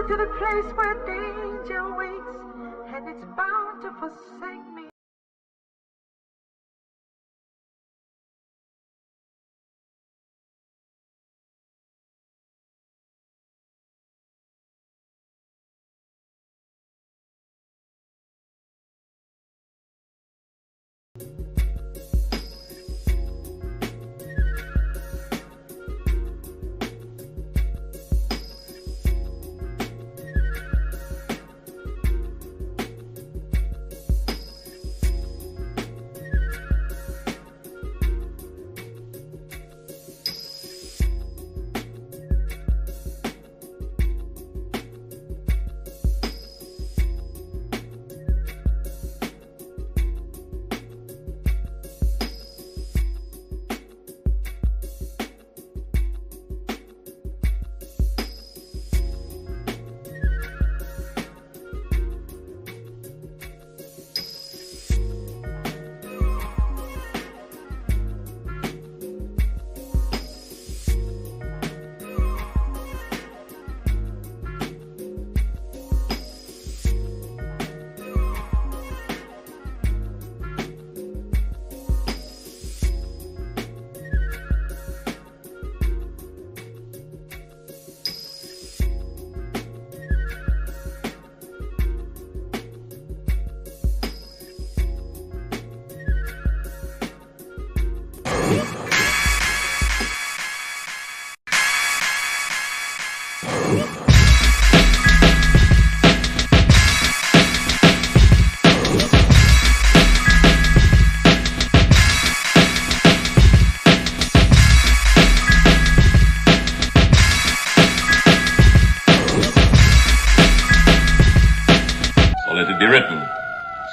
to the place where danger waits, and it's bound to forsake me.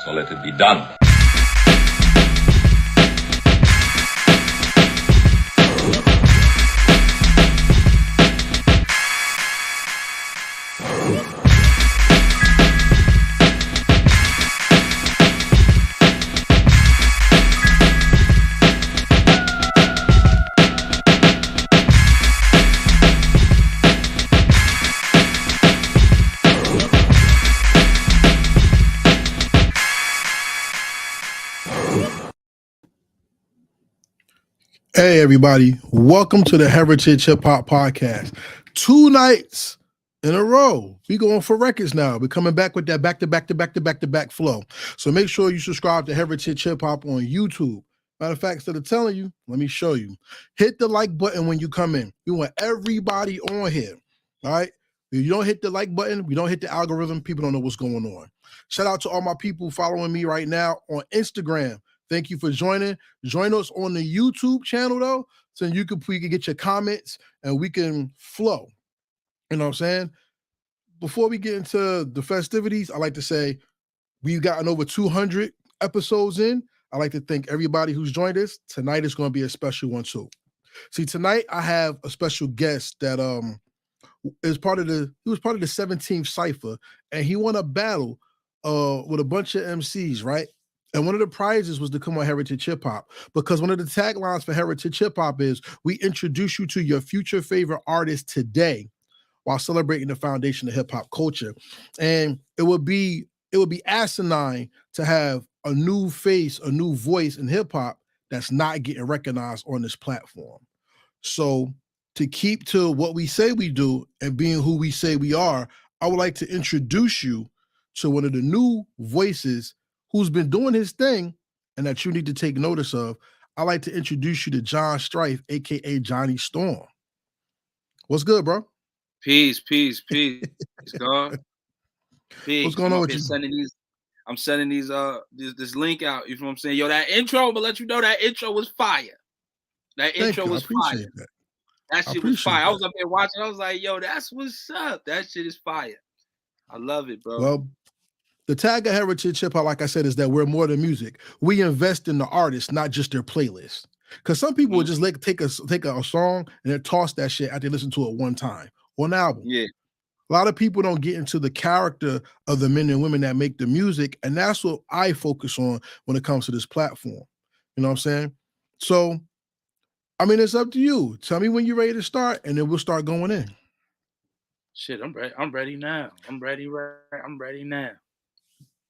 So let it be done. Hey everybody, welcome to the Heritage Hip Hop Podcast. 2 nights in a row. We going for records now. We're coming back with that back-to-back flow. So make sure you subscribe to Heritage Hip Hop on YouTube. Matter of fact, instead of telling you, let me show you. Hit the like button when you come in. We want everybody on here. All right. If you don't hit the like button, we don't hit the algorithm, people don't know what's going on. Shout out to all my people following me right now on Instagram. Thank you for joining. Join us on the YouTube channel, though, so we can get your comments and we can flow. You know what I'm saying? Before we get into the festivities, I like to say we've gotten over 200 episodes in. I like to thank everybody who's joined us. Tonight is going to be a special one, too. See, tonight I have a special guest that was part of the 17th Cypher, and he won a battle with a bunch of MCs, right? And one of the prizes was to come on Heritage Hip Hop, because one of the taglines for Heritage Hip Hop is, we introduce you to your future favorite artist today while celebrating the foundation of hip hop culture. And it would be asinine to have a new face, a new voice in hip hop that's not getting recognized on this platform. So to keep to what we say we do and being who we say we are, I would like to introduce you to one of the new voices who's been doing his thing and that you need to take notice of. I'd like to introduce you to John Strife, aka Johnny Storm. What's good, bro? Peace, God. Peace. What's going on with you? I'm sending this link out. You know what I'm saying? Yo, that intro, I'm gonna let you know that intro was fire. That intro was fire. That shit was fire. I was up there watching. I was like, yo, that's what's up. That shit is fire. I love it, bro. Well, the tag of Heritage Hip Hop, like I said, is that we're more than music. We invest in the artist, not just their playlist. Because some people would just take a song and then toss that shit after they listen to it one time, one album. Yeah. A lot of people don't get into the character of the men and women that make the music, and that's what I focus on when it comes to this platform. You know what I'm saying? So, I mean, it's up to you. Tell me when you're ready to start, and then we'll start going in. Shit, I'm ready. I'm ready now. I'm ready. I'm ready now.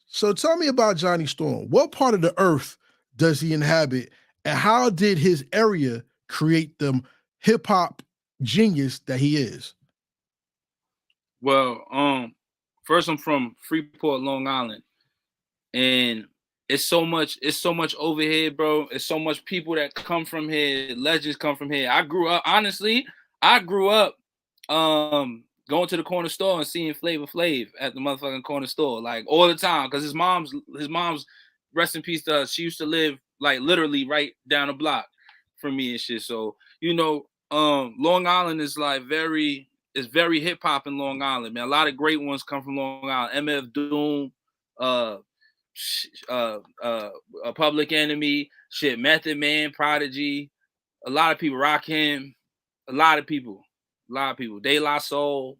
So tell me about Johnny Storm. What part of the earth does he inhabit, and how did his area create the hip hop genius that he is? Well, first I'm from Freeport, Long Island, and it's so much over here, bro. It's so much people that come from here, legends come from here. I grew up going to the corner store and seeing Flavor Flav at the motherfucking corner store, like all the time. Cause his mom's rest in peace to her. She used to live like literally right down the block from me and shit. So, Long Island is like very hip hop in Long Island, man. A lot of great ones come from Long Island. MF Doom, a Public Enemy, shit, Method Man, Prodigy, a lot of people, Rakim, a lot of people, De La Soul,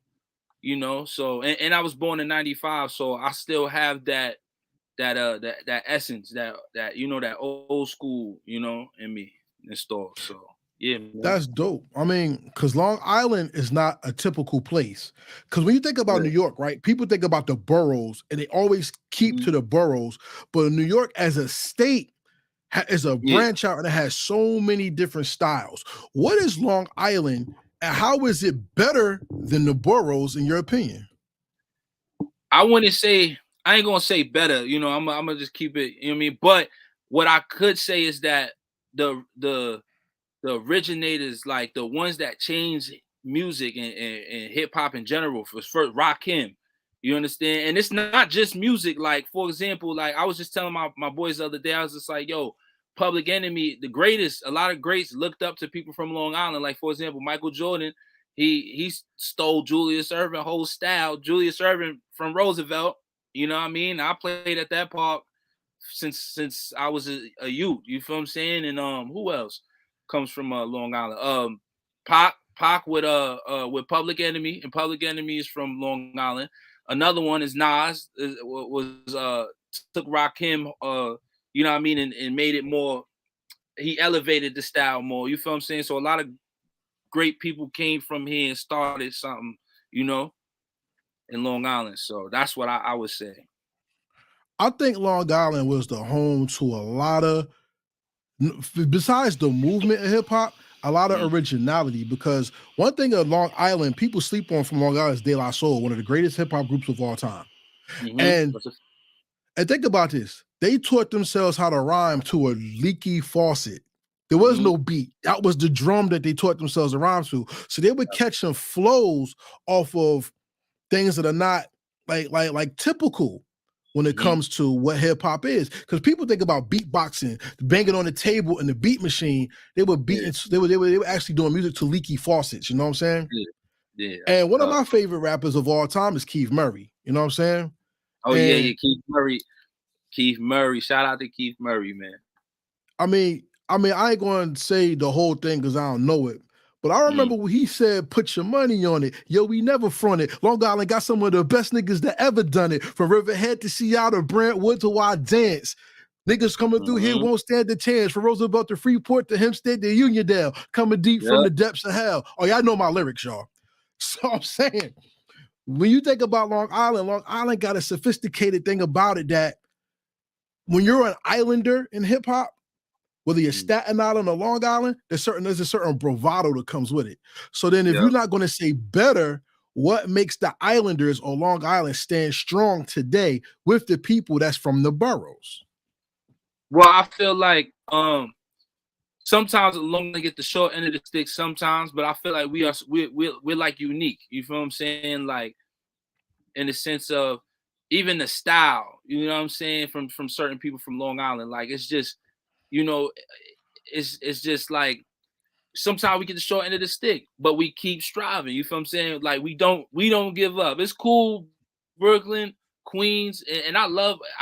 So, and I was born in '95, so I still have that essence, that old school, in me installed. So yeah, man. That's dope. I mean, because Long Island is not a typical place. Because when you think about New York, right, people think about the boroughs and they always keep to the boroughs. But New York as a state is a branch out and it has so many different styles. What is Long Island and how is it better than the boroughs in your opinion? I ain't gonna say better, I'm gonna just keep it, you know what I mean? But what I could say is that the originators, like the ones that changed music and hip hop in general, first Rakim, you understand? And it's not just music. Like, for example, like I was just telling my boys the other day, I was just like, yo, Public Enemy, the greatest, a lot of greats looked up to people from Long Island. Like, for example, Michael Jordan, he stole Julius Erving's whole style. Julius Erving from Roosevelt, you know what I mean? I played at that park since I was a youth. You feel what I'm saying? And who else comes from Long Island? Pac with Public Enemy, and Public Enemy is from Long Island. Another one is Nas, took Rakim, you know what I mean, and made it more. He elevated the style more. You feel what I'm saying? So a lot of great people came from here and started something, in Long Island. So that's what I would say. I think Long Island was the home to a lot of, besides the movement of hip hop, a lot of originality. Because one thing of Long Island, people sleep on from Long Island is De La Soul, one of the greatest hip hop groups of all time. And think about this. They taught themselves how to rhyme to a leaky faucet. There was no beat. That was the drum that they taught themselves to rhyme to. So they would catch some flows off of things that are not like typical when it comes to what hip hop is. Because people think about beatboxing, banging on the table and the beat machine. They were beating, they were actually doing music to leaky faucets, you know what I'm saying? Yeah. And one of my favorite rappers of all time is Keith Murray. You know what I'm saying? Oh, yeah, Keith Murray. Shout out to Keith Murray, man. I mean, I ain't going to say the whole thing because I don't know it. But I remember when he said, put your money on it. Yo, we never fronted. Long Island got some of the best niggas that ever done it. From Riverhead to Seattle, Brentwood to Wild Dance. Niggas coming through here won't stand a chance. From Roosevelt to Freeport to Hempstead to Uniondale. Coming deep from the depths of hell. Oh, y'all know my lyrics, y'all. So I'm saying, when you think about Long Island got a sophisticated thing about it that when you're an islander in hip hop, whether you're Staten Island or Long Island, there's a certain bravado that comes with it. So then if you're not going to say better, what makes the Islanders or Long Island stand strong today with the people that's from the boroughs? Well, I feel like sometimes Long Island get the short end of the stick sometimes, but I feel like we're like unique. You feel what I'm saying? Like in the sense of even the style, you know what I'm saying, from certain people from Long Island. Like it's just, it's just like sometimes we get the short end of the stick, but we keep striving. You feel what I'm saying? Like we don't give up. It's cool, Brooklyn, Queens, and I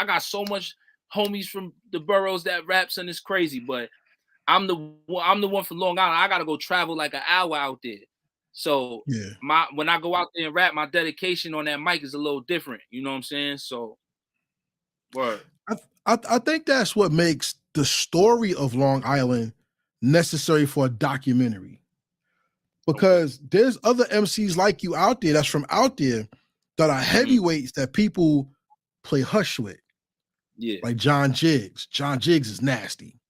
got so much homies from the boroughs that raps and it's crazy, but I'm the one from Long Island. I gotta go travel like an hour out there. So when I go out there and rap, my dedication on that mic is a little different. You know what I'm saying? So word. I think that's what makes the story of Long Island necessary for a documentary. because there's other MCs like you out there that's from out there that are heavyweights that people play hush with. Yeah. Like John Jiggs. John Jiggs is nasty.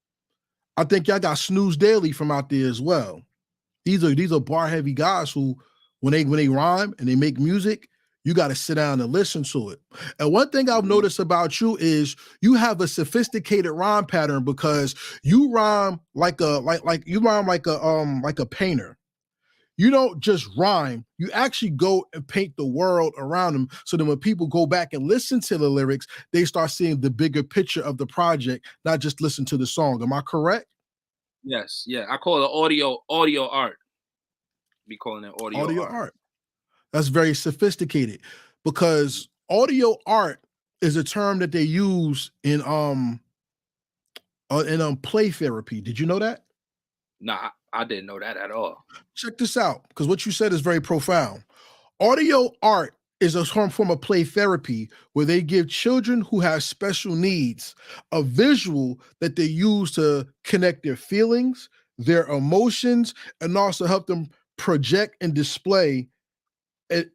I think y'all got Snooze Daily from out there as well. These are bar heavy guys who, when they rhyme and they make music, you got to sit down and listen to it. And one thing I've noticed about you is you have a sophisticated rhyme pattern because you rhyme like a painter. You don't just rhyme, you actually go and paint the world around them. So then when people go back and listen to the lyrics, they start seeing the bigger picture of the project, not just listen to the song. Am I correct? Yes, yeah. I call it audio art. Be calling it audio art. That's very sophisticated because audio art is a term that they use in play therapy. Did you know that? Nah, I didn't know that at all. Check this out, because what you said is very profound. Audio art is a form of play therapy where they give children who have special needs a visual that they use to connect their feelings, their emotions, and also help them project and display and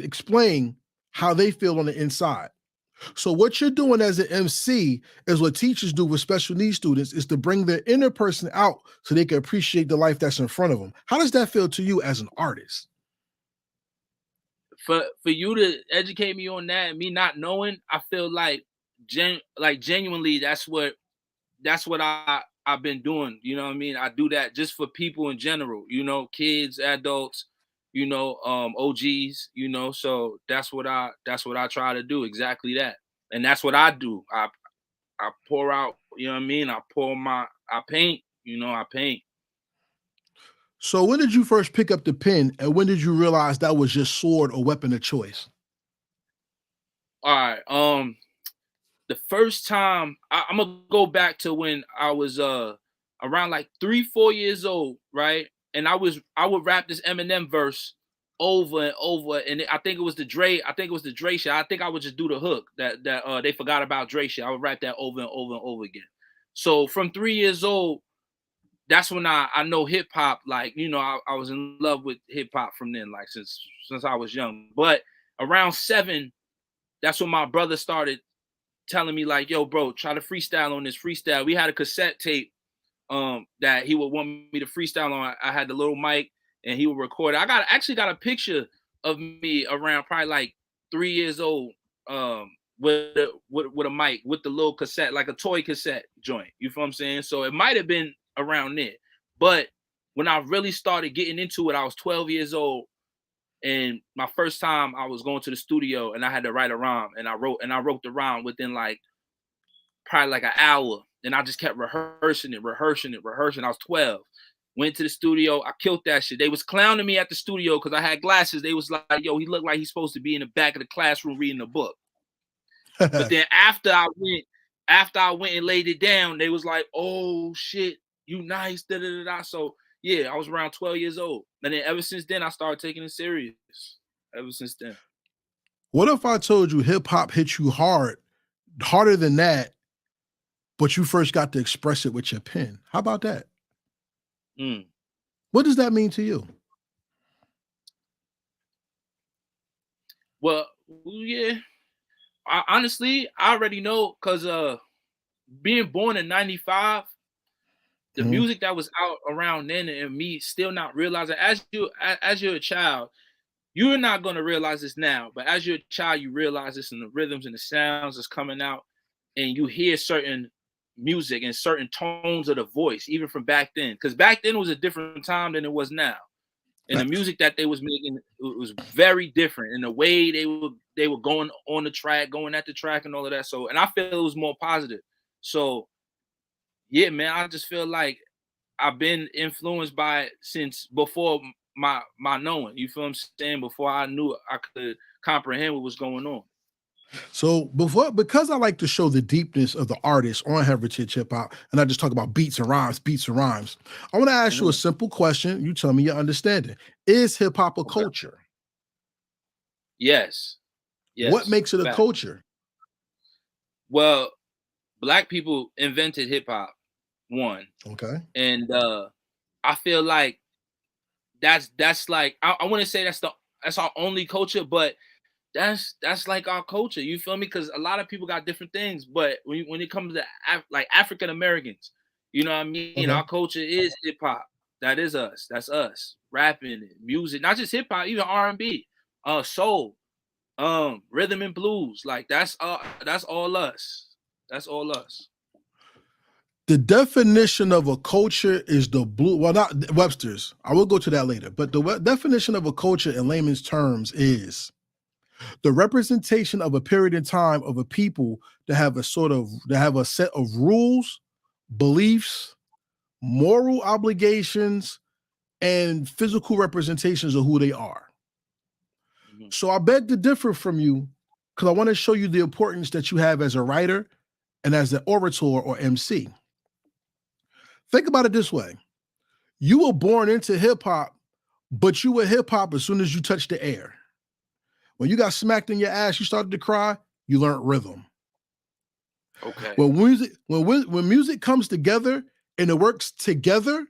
explain how they feel on the inside. So what you're doing as an MC is what teachers do with special needs students, is to bring their inner person out so they can appreciate the life that's in front of them. How does that feel to you as an artist? For you to educate me on that and me not knowing, I feel like genuinely that's what I've been doing. You know what I mean? I do that just for people in general, you know, kids, adults, you know, OGs, you know. So that's what I try to do, exactly that. And that's what I do. I pour out, you know what I mean? I paint, you know, I paint. So when did you first pick up the pen, and when did you realize that was your sword or weapon of choice? All right. The first time I'm gonna go back to when I was around like 3-4 years old, right? And I would rap this Eminem verse over and over, and I think it was the Dre shit. I think I would just do the hook that they forgot about Dre shit. I would rap that over and over and over again. So from 3 years old, that's when I know hip hop. Like, you know, I was in love with hip hop from then, like since I was young. But around 7, that's when my brother started telling me like, yo, bro, try to freestyle on this freestyle. We had a cassette tape that he would want me to freestyle on. I had the little mic and he would record it. I actually got a picture of me around probably like 3 years old with a mic with the little cassette, like a toy cassette joint. You feel what I'm saying? So it might have been around there. But when I really started getting into it, I was 12 years old. And my first time I was going to the studio and I had to write a rhyme, and I wrote the rhyme within like probably like an hour. And I just kept rehearsing it. I was 12. Went to the studio. I killed that shit. They was clowning me at the studio because I had glasses. They was like, yo, he looked like he's supposed to be in the back of the classroom reading a book. But then after I went and laid it down, they was like, oh shit, you nice. Da, da, da, da. So yeah, I was around 12 years old. And then ever since then, I started taking it serious. Ever since then. What if I told you hip hop hit you harder than that, but you first got to express it with your pen? How about that? What does that mean to you? Well, yeah. Honestly, I already know because being born in 95, the music that was out around then, and me still not realizing, as you're a child, you're not going to realize this now, but as you're a child, you realize this in the rhythms and the sounds that's coming out, and you hear certain music and certain tones of the voice, even from back then. Because back then was a different time than it was now. And the music that they was making, it was very different. And the way they were going on the track, going at the track and all of that. So, and I feel it was more positive. So, yeah, man, I just feel like I've been influenced by it since before my knowing. You feel what I'm saying? Before I knew I could comprehend what was going on. So because I like to show the deepness of the artist on Heritage Hip Hop, and I just talk about beats and rhymes, I want to ask you a simple question. You tell me your understanding. Is hip hop a culture? Yes. What makes it a culture? Well, Black people invented hip hop, one. Okay. And I feel like that's like I wouldn't say that's our only culture, but that's like our culture. You feel me? Because a lot of people got different things, but when it comes to like African Americans, you know what I mean? Our culture is hip hop. That is us. That's us. Rapping, music, not just hip hop, even R&B, soul, rhythm and blues. Like that's all us. That's all us. The definition of a culture is the blue. Well, not Webster's. I will go to that later. But the definition of a culture in layman's terms is the representation of a period in time of a people to have a set of rules, beliefs, moral obligations, and physical representations of who they are. Mm-hmm. So I beg to differ from you because I want to show you the importance that you have as a writer and as an orator or MC. Think about it this way. You were born into hip hop, but you were hip hop as soon as you touched the air. When you got smacked in your ass, you started to cry, you learned rhythm. Okay. When music comes together and it works together,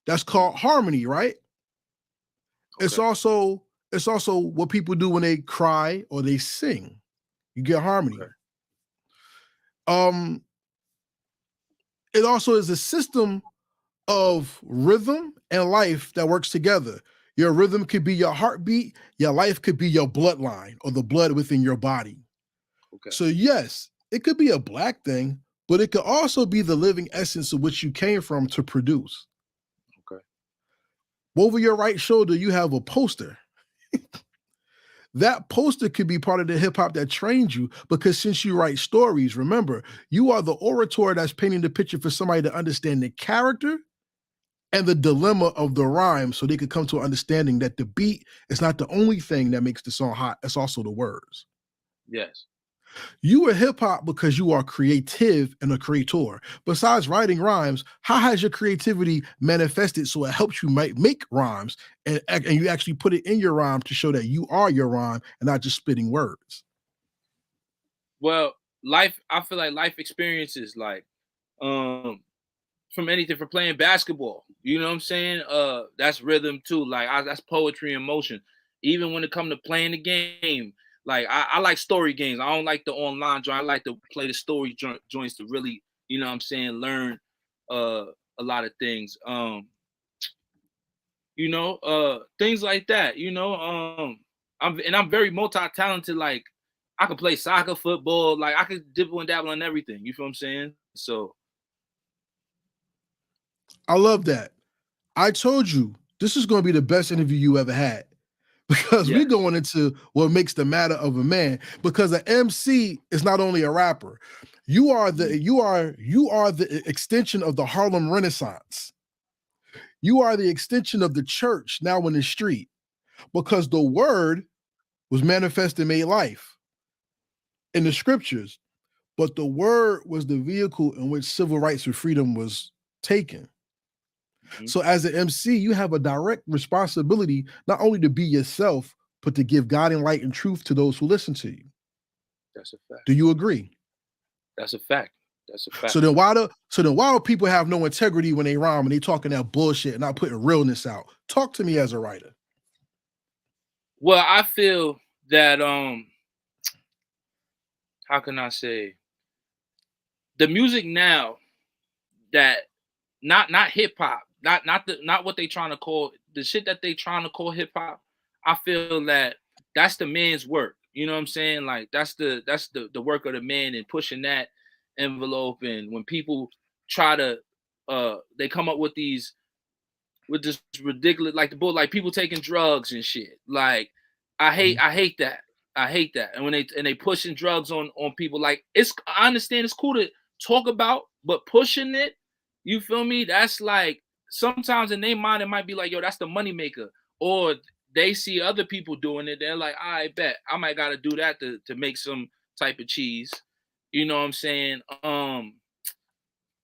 that's called harmony, right? Okay. It's also what people do when they cry or they sing. You get harmony. Okay. It also is a system of rhythm and life that works together. Your rhythm could be your heartbeat, your life could be your bloodline or the blood within your body. Okay. So yes, it could be a black thing, but it could also be the living essence of which you came from to produce. Okay. Over your right shoulder, you have a poster. That poster could be part of the hip hop that trained you because since you write stories, remember, you are the orator that's painting the picture for somebody to understand the character and the dilemma of the rhyme so they could come to an understanding that the beat is not the only thing that makes the song hot. It's also the words. Yes. You are hip hop because you are creative and a creator. Besides writing rhymes, how has your creativity manifested so it helps you make rhymes and you actually put it in your rhyme to show that you are your rhyme and not just spitting words? Well, I feel like life experiences, like from anything, from playing basketball, you know what I'm saying? That's rhythm too. Like that's poetry in motion. Even when it comes to playing the game, like I like story games. I don't like the online joint. I like to play the story joints to really, you know what I'm saying, learn a lot of things. Things like that. I'm very multi-talented. Like I could play soccer, football. Like I could dibble and dabble in everything. You feel what I'm saying? So. I love that. I told you this is going to be the best interview you ever had because we're going into what makes the matter of a man. Because an MC is not only a rapper, you are the extension of the Harlem Renaissance. You are the extension of the church now in the street because the word was manifest and made life in the scriptures, but the word was the vehicle in which civil rights and freedom was taken. Mm-hmm. So as an MC, you have a direct responsibility not only to be yourself, but to give guiding light and truth to those who listen to you. That's a fact. Do you agree? That's a fact. That's a fact. So then why do people have no integrity when they rhyme and they talking that bullshit and not putting realness out? Talk to me as a writer. Well, I feel that how can I say, the music now that not hip hop, not what they trying to call the shit that they trying to call hip hop. I feel that that's the man's work. You know what I'm saying? Like that's the work of the man and pushing that envelope. And when people try to they come up with this ridiculous, like the bull, like people taking drugs and shit. Like I hate that. I hate that. And when they pushing drugs on people, like I understand it's cool to talk about, but pushing it, you feel me? That's like sometimes in their mind it might be like, yo, that's the money maker. Or they see other people doing it, they're like, I bet I might gotta do that to make some type of cheese. You know what I'm saying? I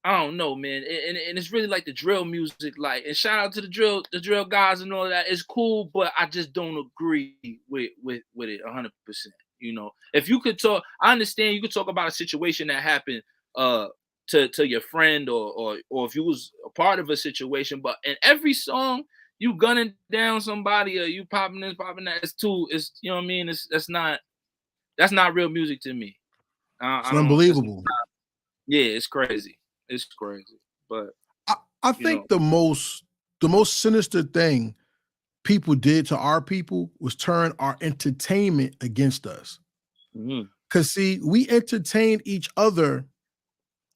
don't know, man. And it's really like the drill music, like, and shout out to the drill guys and all that. It's cool, but I just don't agree with it 100%. You know, if you could talk, I understand you could talk about a situation that happened to your friend or if you was a part of a situation, but in every song you gunning down somebody or you popping this, popping that. It's you know what I mean? That's not real music to me. It's unbelievable. It's crazy. It's crazy. But I think the most sinister thing people did to our people was turn our entertainment against us. Because see, we entertained each other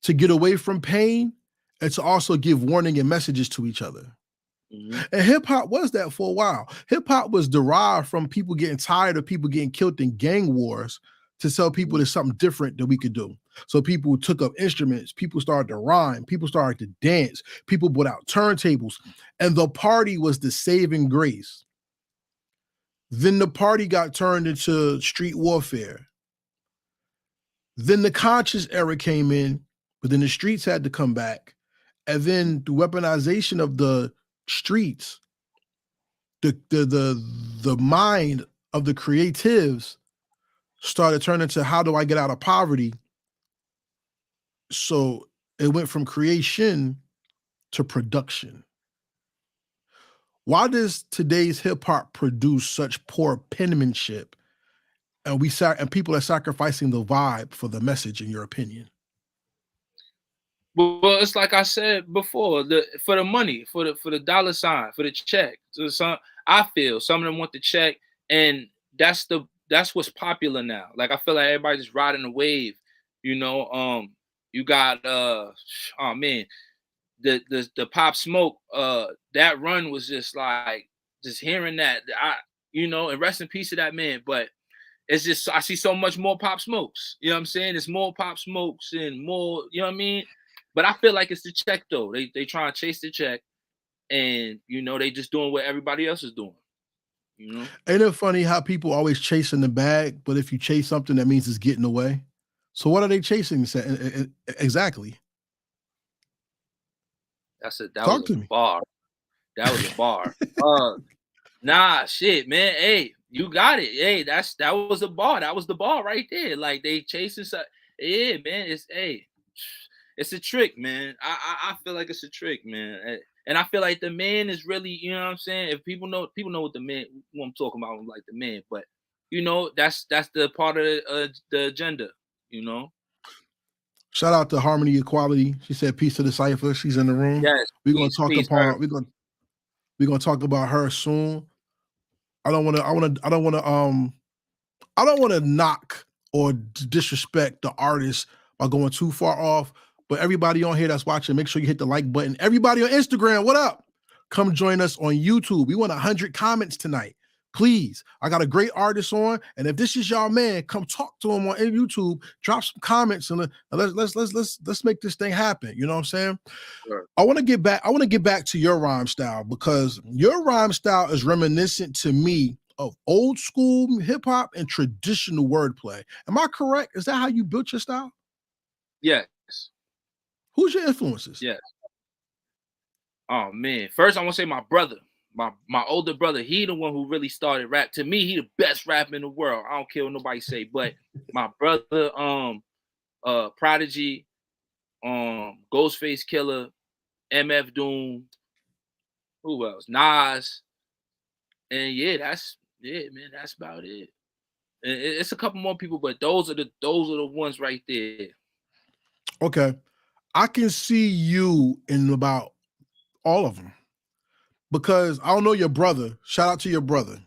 to get away from pain and to also give warning and messages to each other. And hip hop was that for a while. Hip hop was derived from people getting tired of people getting killed in gang wars to tell people there's something different that we could do. So people took up instruments, people started to rhyme, people started to dance, people brought out turntables, and the party was the saving grace. Then the party got turned into street warfare. Then the conscious era came in, but then the streets had to come back. And then the weaponization of the streets, the mind of the creatives started turning to how do I get out of poverty? So it went from creation to production. Why does today's hip hop produce such poor penmanship, and people are sacrificing the vibe for the message? In your opinion? Well, it's like I said before, for the money, for the dollar sign, for the check. So I feel some of them want the check, and that's what's popular now. Like I feel like everybody's riding the wave. You got the Pop Smoke, that run was just like just hearing that. And rest in peace to that man. But it's just I see so much more Pop Smokes. You know what I'm saying? It's more Pop Smokes and more, you know what I mean? But I feel like it's the check though. They try to chase the check, and they just doing what everybody else is doing. Ain't it funny how people always chasing the bag, but if you chase something, that means it's getting away. So what are they chasing exactly? That was a bar. That was a bar. Nah, shit, man. Hey, you got it. Hey, that was a bar. That was the bar right there. Like they chasing something. Yeah, man. It's a trick, man. I feel like it's a trick, man. And I feel like the man is really, you know what I'm saying? If people know what I'm talking about, like the man. But that's the part of the agenda, Shout out to Harmony Equality. She said peace to the Cypher. She's in the room. Yes. We're gonna talk about her soon. I don't want to knock or disrespect the artist by going too far off. But everybody on here that's watching, make sure you hit the like button. Everybody on Instagram, what up? Come join us on YouTube. We want 100 comments tonight. Please. I got a great artist on, and if this is y'all man, come talk to him on YouTube. Drop some comments and let's make this thing happen. You know what I'm saying? Sure. I want to get back to your rhyme style, because your rhyme style is reminiscent to me of old school hip hop and traditional wordplay. Am I correct? Is that how you built your style? Yes. Who's your influences? Yes. Oh man. First I want to say my brother. My older brother, he the one who really started rap. To me, he the best rapper in the world. I don't care what nobody say, but my brother, Prodigy, Ghostface Killer, MF Doom, who else? Nas, and that's about it. And it's a couple more people, but those are the ones right there. Okay, I can see you in about all of them. Because I don't know your brother. Shout out to your brother.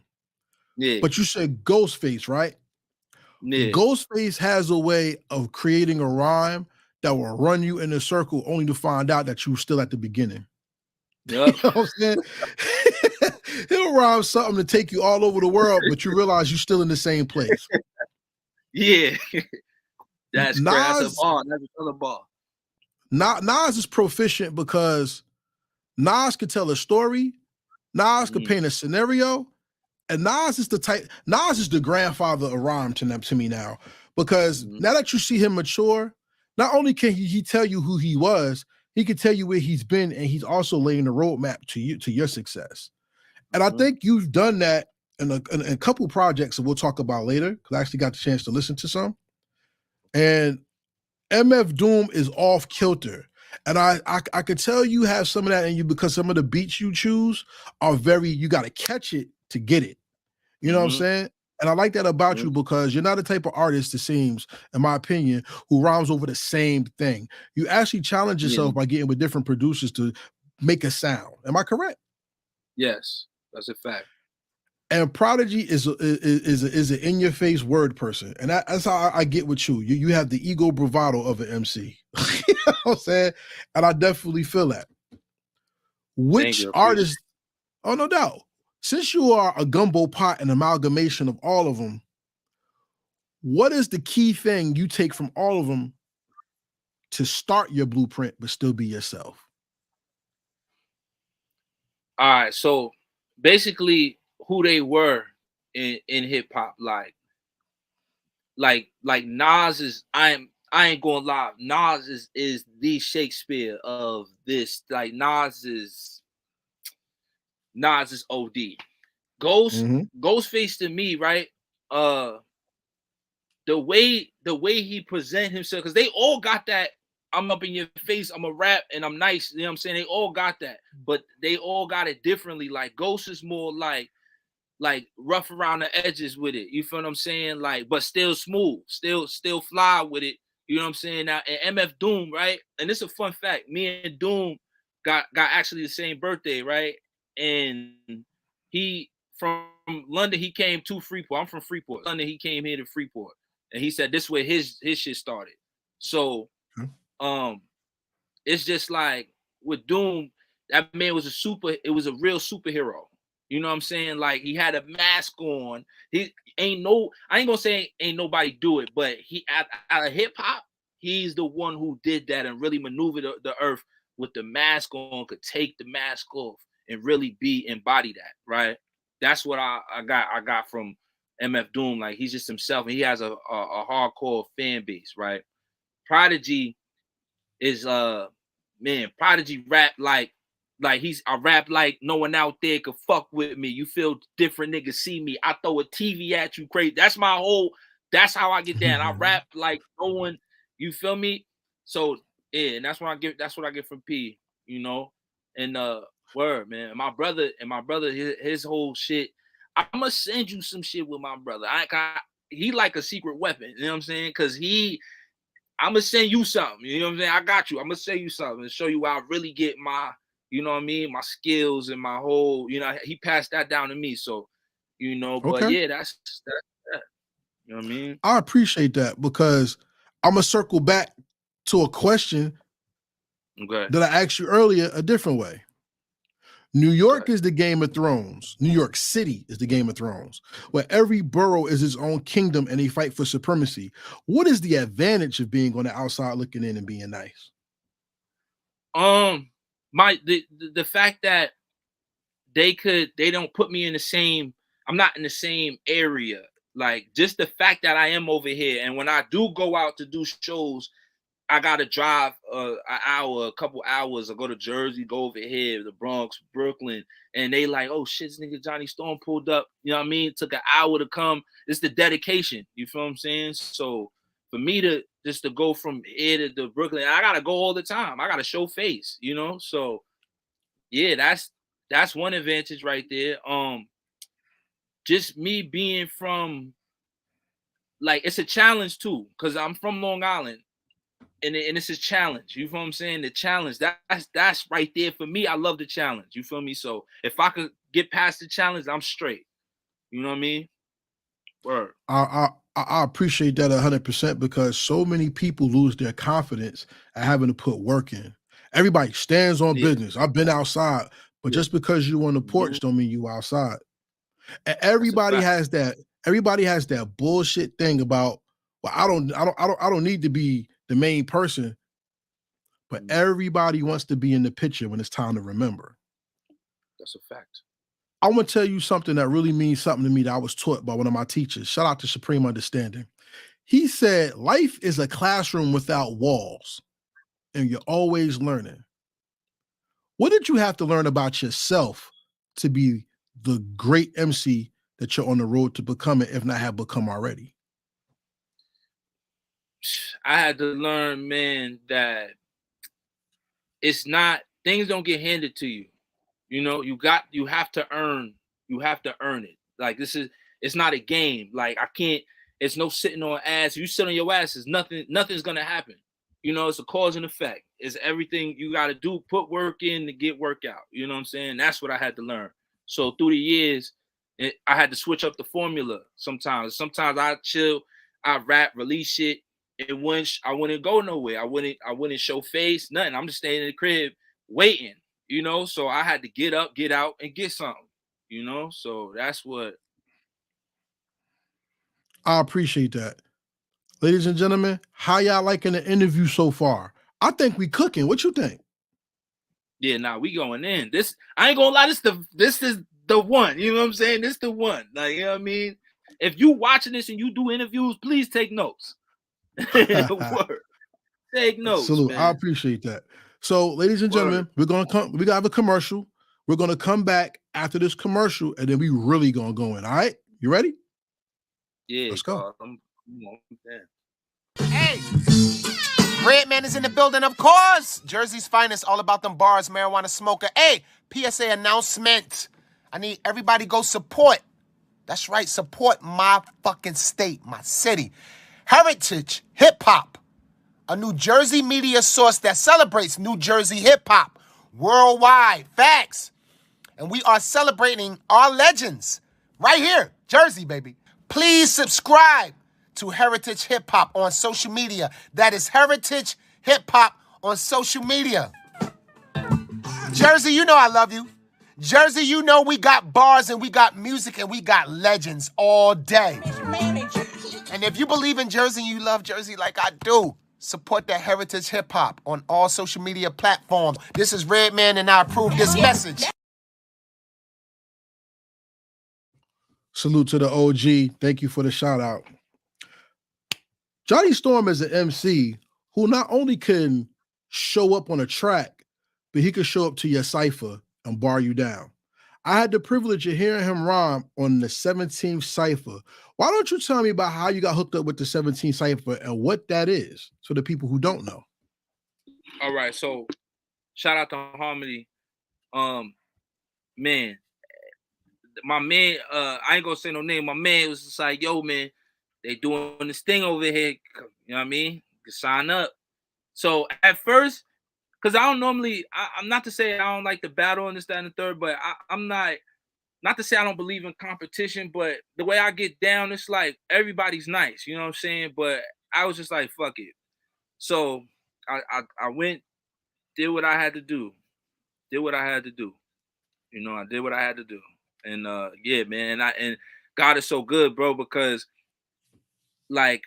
Yeah. But you said Ghostface, right? Yeah. Ghostface has a way of creating a rhyme that will run you in a circle only to find out that you were still at the beginning. Yep. You know what I'm saying? He'll rhyme something to take you all over the world, but you realize you're still in the same place. Yeah. That's a ball. That's another ball. Nas is proficient because Nas could tell a story, Nas could paint a scenario, and Nas is the grandfather of rhyme to me now. Because now that you see him mature, not only can he tell you who he was, he can tell you where he's been, and he's also laying the roadmap to your success. And I think you've done that in a couple projects that we'll talk about later, because I actually got the chance to listen to some. And MF Doom is off kilter. And I could tell you have some of that in you because some of the beats you choose are you got to catch it to get it. You know what I'm saying? And I like that about you because you're not the type of artist, it seems, in my opinion, who rhymes over the same thing. You actually challenge yourself by getting with different producers to make a sound. Am I correct? Yes, that's a fact. And Prodigy is an in-your-face word person. And that's how I get with you. You have the ego bravado of an MC. You know what I'm saying? And I definitely feel that. Which artist, oh, no doubt. Since you are a gumbo pot and amalgamation of all of them, what is the key thing you take from all of them to start your blueprint but still be yourself? All right, so basically who they were in hip hop, like Nas is I ain't gonna lie, Nas is the Shakespeare of this. Like Nas is OD. Ghostface to me, right? The way he present himself, because they all got that. I'm up in your face, I'm a rap, and I'm nice. You know what I'm saying? They all got that, but they all got it differently. Like Ghost is more like rough around the edges with it. You feel what I'm saying? Like, but still smooth, still fly with it. You know what I'm saying? Now, and MF Doom, right? And this is a fun fact. Me and Doom got actually the same birthday, right? And he from London, he came to Freeport. I'm from Freeport. London, he came here to Freeport. And he said this way his shit started. So it's just like with Doom, that man was it was a real superhero. You know what I'm saying? Like he had a mask on. I ain't gonna say ain't nobody do it, but he out of hip hop, he's the one who did that and really maneuvered the earth with the mask on, could take the mask off and really embody that, right? That's what I got from MF Doom. Like he's just himself, and he has a hardcore fan base, right? Prodigy is Prodigy rap like I rap like no one out there could fuck with me. You feel different niggas see me. I throw a TV at you crazy. That's how I get down. I rap like no one, you feel me? So yeah, and that's what I get from P, you know. And word, man. My brother, his whole shit. I'ma send you some shit with my brother. He like a secret weapon, you know what I'm saying? Cause I'm gonna send you something. You know what I'm saying? I got you. I'm gonna send you something and show you how I really get my, you know what I mean, my skills and my whole, you know, he passed that down to me. So, you know, but yeah, that's that. You know what I mean? I appreciate that because I'm gonna circle back to a question that I asked you earlier a different way. New York is the Game of Thrones. New York City is the Game of Thrones, where every borough is its own kingdom and they fight for supremacy. What is the advantage of being on the outside looking in and being nice? The fact that they don't put me in the same, I'm not in the same area. Like just the fact that I am over here, and when I do go out to do shows, I gotta drive an hour, a couple hours. I go to Jersey, go over here, the Bronx, Brooklyn, and they like, oh shit, this nigga Johnny Storm pulled up. You know what I mean? It took an hour to come. It's the dedication. You feel what I'm saying? So for me to go from here to Brooklyn, I gotta go all the time. I gotta show face. You know, so yeah, that's one advantage right there. Just me being from, like, it's a challenge too, because I'm from Long Island. And it's a challenge. You feel what I'm saying? The challenge, that's right there for me. I love the challenge. You feel me? So if I could get past the challenge, I'm straight. You know what I mean? Word. I appreciate that 100% because so many people lose their confidence at having to put work in. Everybody stands on business. I've been outside, but just because you on the porch don't mean you outside. And everybody has that. Everybody has that bullshit thing about, well, I don't need to be the main person, but everybody wants to be in the picture when it's time to remember. That's a fact. I want to tell you something that really means something to me that I was taught by one of my teachers. Shout out to Supreme Understanding. He said, life is a classroom without walls, and you're always learning. What did you have to learn about yourself to be the great MC that you're on the road to becoming, if not have become already? I had to learn, man, that it's not, things don't get handed to you. You know, you have to earn it. Like it's not a game. Like it's no sitting on ass. You sit on your ass, nothing's gonna happen. You know, it's a cause and effect. It's everything you gotta do, put work in to get work out. You know what I'm saying? That's what I had to learn. So through the years, I had to switch up the formula sometimes. Sometimes I chill, I rap, release shit. I wouldn't go nowhere. I wouldn't show face, nothing. I'm just staying in the crib waiting. You know, so I had to get up, get out, and get something, you know? So that's what. I appreciate that. Ladies and gentlemen, how y'all liking the interview so far? I think we cooking. What you think? Yeah, we going in. This, I ain't gonna lie, this is the one. You know what I'm saying? This the one. Like, you know what I mean? If you watching this and you do interviews, please take notes. Word. Take notes. Salute. Man. I appreciate that. So, ladies and gentlemen, we're gonna come. We gotta have a commercial. We're gonna come back after this commercial, and then we really gonna go in. All right, you ready? Yeah, let's go. Hey, Redman is in the building, of course. Jersey's finest, all about them bars, marijuana smoker. Hey, PSA announcement. I need everybody go support. That's right, support my fucking state, my city. Heritage Hip Hop. A New Jersey media source that celebrates New Jersey hip-hop worldwide. Facts. And we are celebrating our legends right here, Jersey, baby. Please subscribe to Heritage Hip-Hop on social media. That is Heritage Hip-Hop on social media. Jersey, you know I love you. Jersey, you know we got bars and we got music and we got legends all day. And if you believe in Jersey and you love Jersey like I do, support that Heritage Hip Hop on all social media platforms. This is Redman, and I approve this message. Salute to the OG. Thank you for the shout out. Johnny Storm is an MC who not only can show up on a track, but he could show up to your Cypher and bar you down. I had the privilege of hearing him rhyme on the 17th Cypher. Why don't you tell me about how you got hooked up with the 17th Cypher and what that is for the people who don't know? All right, so shout out to Harmony. Man, my man, I ain't gonna say no name. My man was just like, yo, man, they doing this thing over here. You know what I mean? You can sign up. So at first, because I don't normally, I'm not to say I don't like the battle and this, that, and the third, but I'm not to say I don't believe in competition, but the way I get down, it's like everybody's nice, you know what I'm saying? But I was just like, fuck it. So I went, did what I had to do. You know, I did what I had to do. And yeah, man, and God is so good, bro, because like,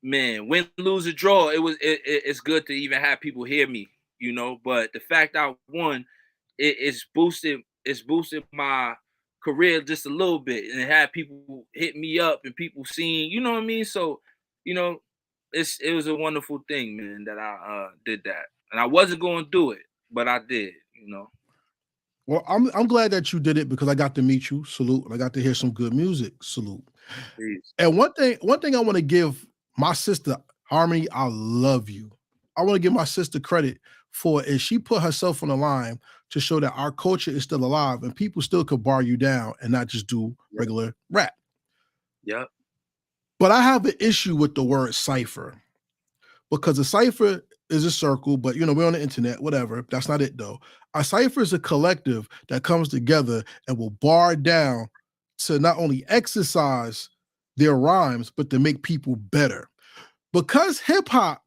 man, win, lose, or draw, it's good to even have people hear me, you know. But the fact I won, it's boosted my career just a little bit, and had people hit me up and people seeing, you know what I mean. So, you know, it was a wonderful thing, man, that I did that, and I wasn't going to do it, but I did, you know. Well, I'm glad that you did it because I got to meet you. Salute, and I got to hear some good music. Salute. Please. And one thing I want to give my sister Harmony, I love you. I want to give my sister credit for is she put herself on the line to show that our culture is still alive and people still could bar you down and not just do regular rap. Yep. But I have an issue with the word cipher because a cipher is a circle, but you know, we're on the internet, whatever. That's not it though. A cipher is a collective that comes together and will bar down to not only exercise their rhymes, but to make people better. Because hip hop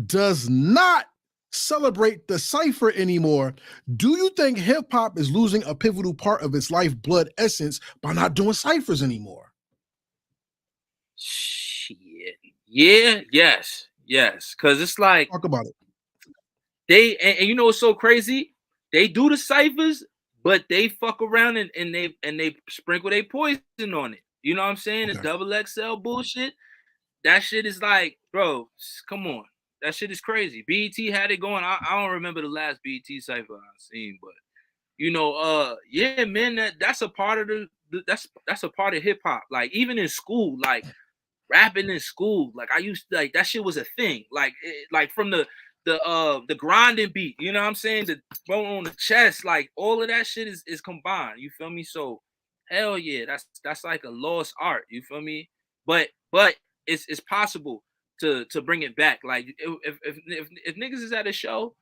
does not celebrate the cipher anymore, do you think hip hop is losing a pivotal part of its lifeblood essence by not doing ciphers anymore? Shit. Yeah, yes. Cause it's like, talk about it. And you know what's so crazy? They do the ciphers, but they fuck around and they sprinkle their poison on it. You know what I'm saying? Okay. The double XL bullshit. That shit is like, bro, come on. That shit is crazy. BET had it going. I don't remember the last BET cipher I've seen, but you know, yeah, man, that's a part of that's a part of hip hop. Like even in school, like rapping in school, like I used to, like that shit was a thing. Like like from the the grinding beat, you know what I'm saying? The bone on the chest, like all of that shit is combined. You feel me? So hell yeah, that's like a lost art. You feel me? But it's possible to bring it back. Like if niggas is at a show,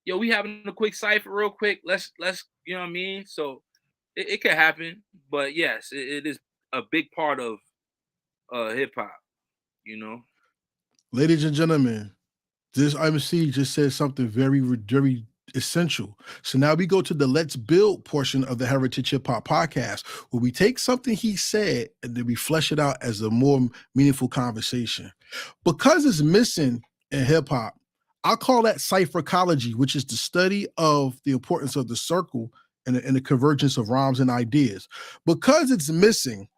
yo, we having a quick cypher real quick. Let's you know what I mean? So it can happen. But yes, it is a big part of hip hop, you know. Ladies and gentlemen, this MC just said something very, very essential. So now we go to the Let's Build portion of the Heritage Hip Hop Podcast, where we take something he said and then we flesh it out as a more meaningful conversation. Because it's missing in hip hop, I call that cypherology, which is the study of the importance of the circle and the convergence of rhymes and ideas. Because it's missing,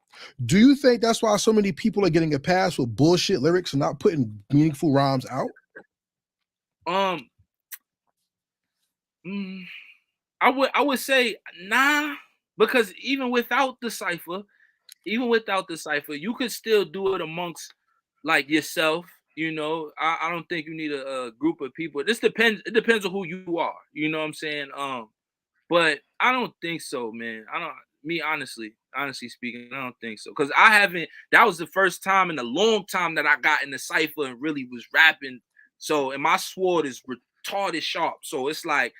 do you think that's why so many people are getting a pass with bullshit lyrics and not putting meaningful rhymes out? I would say nah, because even without the cypher, you could still do it amongst like yourself. You know, I don't think you need a group of people. It depends on who you are. You know what I'm saying? But I don't think so, man. Honestly speaking, I don't think so. Because that was the first time in a long time that I got in the cypher and really was rapping. So, and my sword is retarded sharp. So it's like,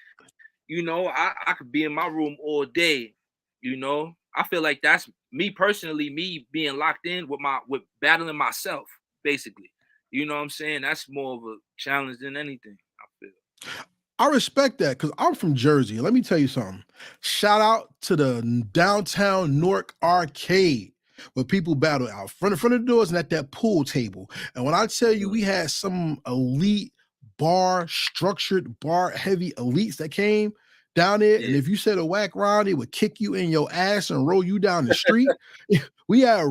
you know, I could be in my room all day, you know. I feel like that's me personally, me being locked in with battling myself, basically. You know what I'm saying? That's more of a challenge than anything, I feel. I respect that because I'm from Jersey. Let me tell you something. Shout out to the downtown Newark arcade where people battle out front of the doors and at that pool table. And when I tell you we had some elite structured bar heavy elites that came down there, and if you said a whack rhyme, they would kick you in your ass and roll you down the street. we had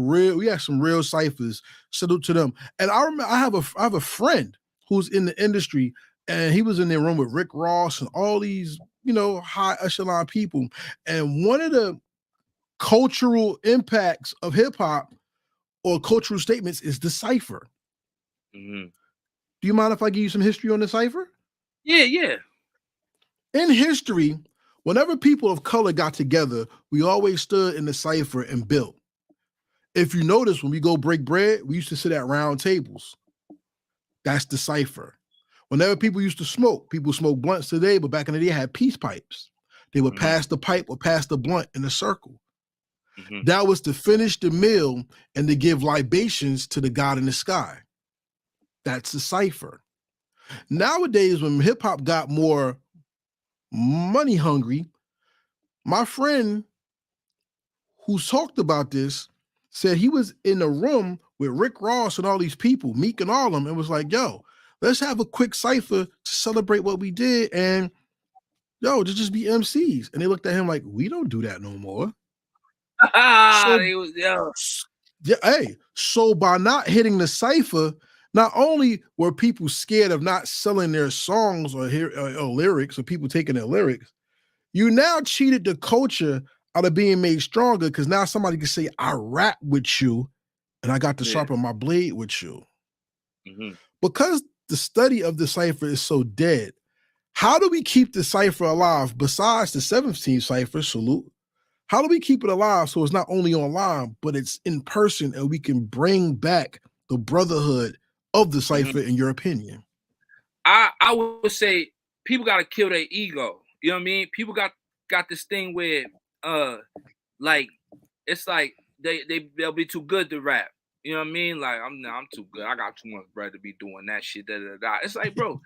some real ciphers. Salute to them. And I remember I have a friend who's in the industry. And he was in their room with Rick Ross and all these, you know, high echelon people. And one of the cultural impacts of hip hop or cultural statements is the cipher. Mm-hmm. Do you mind if I give you some history on the cipher? Yeah. In history, whenever people of color got together, we always stood in the cipher and built. If you notice, when we go break bread, we used to sit at round tables. That's the cipher. Whenever people used to smoke, people smoke blunts today, but back in the day, had peace pipes. They would pass the pipe or pass the blunt in a circle. Mm-hmm. That was to finish the meal and to give libations to the God in the sky. That's the cipher. Nowadays, when hip hop got more money hungry, my friend who talked about this said he was in a room with Rick Ross and all these people, Meek and all of them, and was like, yo, let's have a quick cipher to celebrate what we did. And just be MCs. And they looked at him like, we don't do that no more. So by not hitting the cipher, not only were people scared of not selling their songs or lyrics or people taking their lyrics, you now cheated the culture out of being made stronger because now somebody can say, I rap with you and I got to sharpen my blade with you. Mm-hmm. Because the study of the cipher is so dead, how do we keep the cipher alive besides the 17th cipher, salute? How do we keep it alive so it's not only online, but it's in person and we can bring back the brotherhood of the cipher, in your opinion? I would say people got to kill their ego. You know what I mean? People got this thing where, like, it's like they'll be too good to rap. You know what I mean? Like, I'm too good. I got too much bread to be doing that shit. It's like, bro,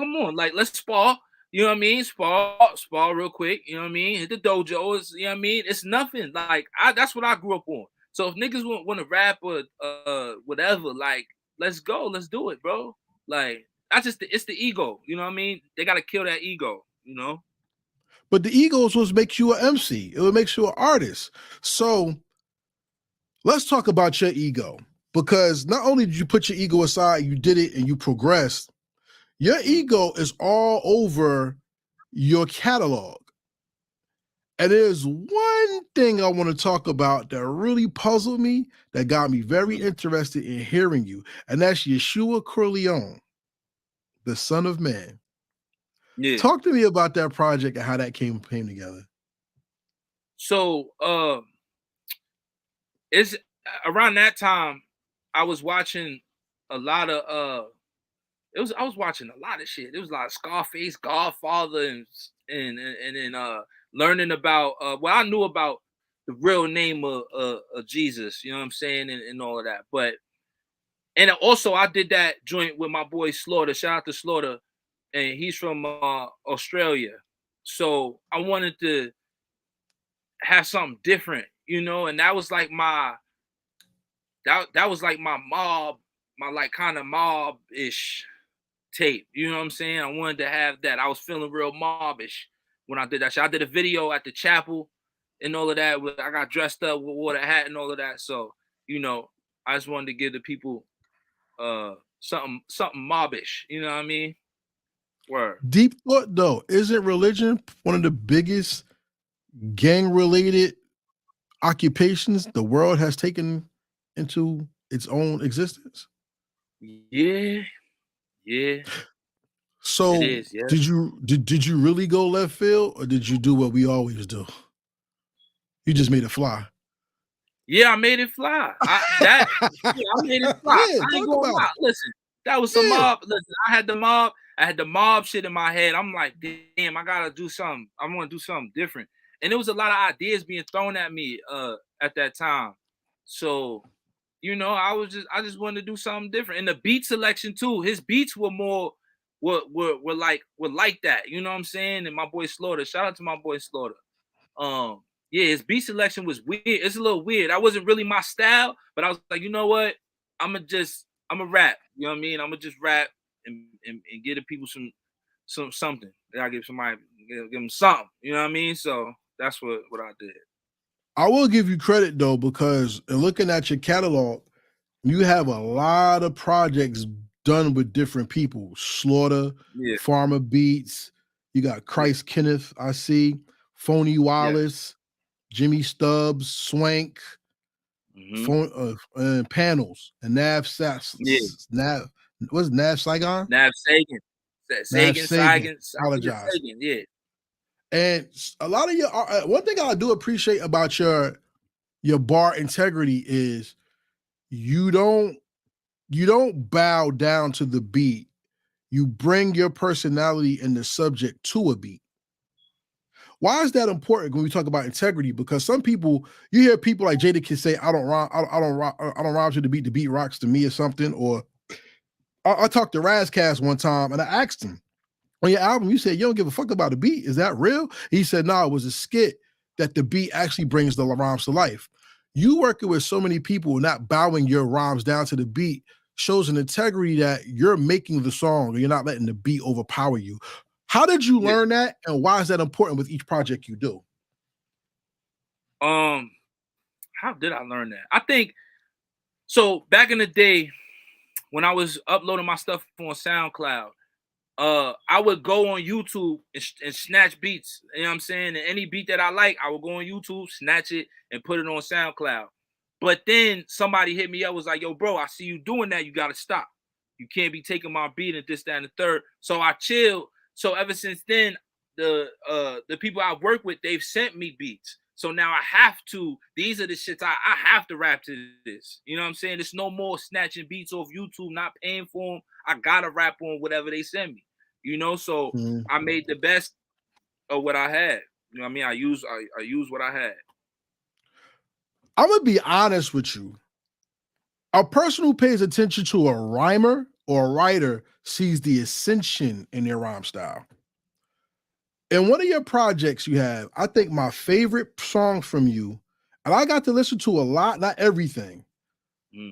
come on, like, let's spar. You know what I mean? Spar real quick. You know what I mean? Hit the dojo. You know what I mean? It's nothing. Like, that's what I grew up on. So if niggas want to rap or whatever, like, let's go. Let's do it, bro. Like, it's the ego. You know what I mean? They got to kill that ego, you know? But the ego is what makes you an MC. It would make you an artist. So let's talk about your ego. Because not only did you put your ego aside, you did it and you progressed. Your ego is all over your catalog. And there's one thing I want to talk about that really puzzled me, that got me very interested in hearing you, and that's Yeshua Corleone. the Son of Man. Yeah. Talk to me about that project and how that came together. So it's around that time I was watching a lot of I was watching a lot of shit. It was a lot of Scarface, Godfather, and then learning about I knew about the real name of Jesus, you know what I'm saying, and all of that. But and also I did that joint with my boy Slaughter. Shout out to Slaughter, and he's from Australia. So I wanted to have something different, you know, and that was like my that was like my mob, my like kind of mob-ish tape. You know what I'm saying? I wanted to have that. I was feeling real mobbish when I did that shit. I did a video at the chapel and all of that. I got dressed up with wore a hat and all of that. So, you know, I just wanted to give the people something mobbish. You know what I mean? Word. Deep thought though, isn't religion one of the biggest gang-related occupations the world has taken into its own existence? Yeah. So It is, yeah. did you really go left field, or did you do what we always do? You just made it fly. Yeah, I made it fly. I made it fly. Yeah, I ain't talk gonna about lie. it. Listen, that was some Yeah. mob. Listen, I had the mob shit in my head. I'm like, damn, I gotta do something. I want to do something different. And there was a lot of ideas being thrown at me at that time. So, you know, I just wanted to do something different. And the beat selection too. His beats were more were like that. You know what I'm saying? And my boy Slaughter. Shout out to my boy Slaughter. Yeah, his beat selection was weird. It's a little weird. That wasn't really my style, but I was like, you know what? I'm a rap. You know what I mean? I'm gonna just rap and give the people something. I give somebody give them something. You know what I mean? So that's what I did. I will give you credit though, because in looking at your catalog, you have a lot of projects done with different people. Slaughter, Yeah. Farmer Beats, you got Christ Kenneth, I see, Phony Wallace, Jimmy Stubbs, Swank, and Panels, and Nav Sass. Nav, what's Nav Saigon? Nav Sagan. Sagan. Apologize. Sagan, yeah. And a lot of your one thing I do appreciate about your bar integrity is you don't bow down to the beat. You bring your personality and the subject to a beat. Why is that important when we talk about integrity? Because some people, you hear people like Jadakiss say, "I don't rhyme to the beat. The beat rocks to me," or something. Or I talked to Razcast one time and I asked him, on your album, you said you don't give a fuck about the beat. Is that real? He said, no, it was a skit that the beat actually brings the rhymes to life. You working with so many people, not bowing your rhymes down to the beat, shows an integrity that you're making the song and you're not letting the beat overpower you. How did you learn that, and why is that important with each project you do? How did I learn that? I think so. Back in the day, when I was uploading my stuff on SoundCloud, I would go on YouTube and snatch beats. You know what I'm saying? And any beat that I like, I would go on YouTube, snatch it, and put it on SoundCloud. But then somebody hit me up, was like, yo, bro, I see you doing that. You got to stop. You can't be taking my beat and this, that, and the third. So I chilled. So ever since then, the people I work with, they've sent me beats. So now I have to, these are the shits I have to rap to this. You know what I'm saying? There's no more snatching beats off YouTube, not paying for them. I got to rap on whatever they send me. You know, so I made the best of what I had. You know what I mean? I use what I had. I'm going to be honest with you. A person who pays attention to a rhymer or a writer sees the ascension in their rhyme style. In one of your projects you have, I think my favorite song from you, and I got to listen to a lot, not everything,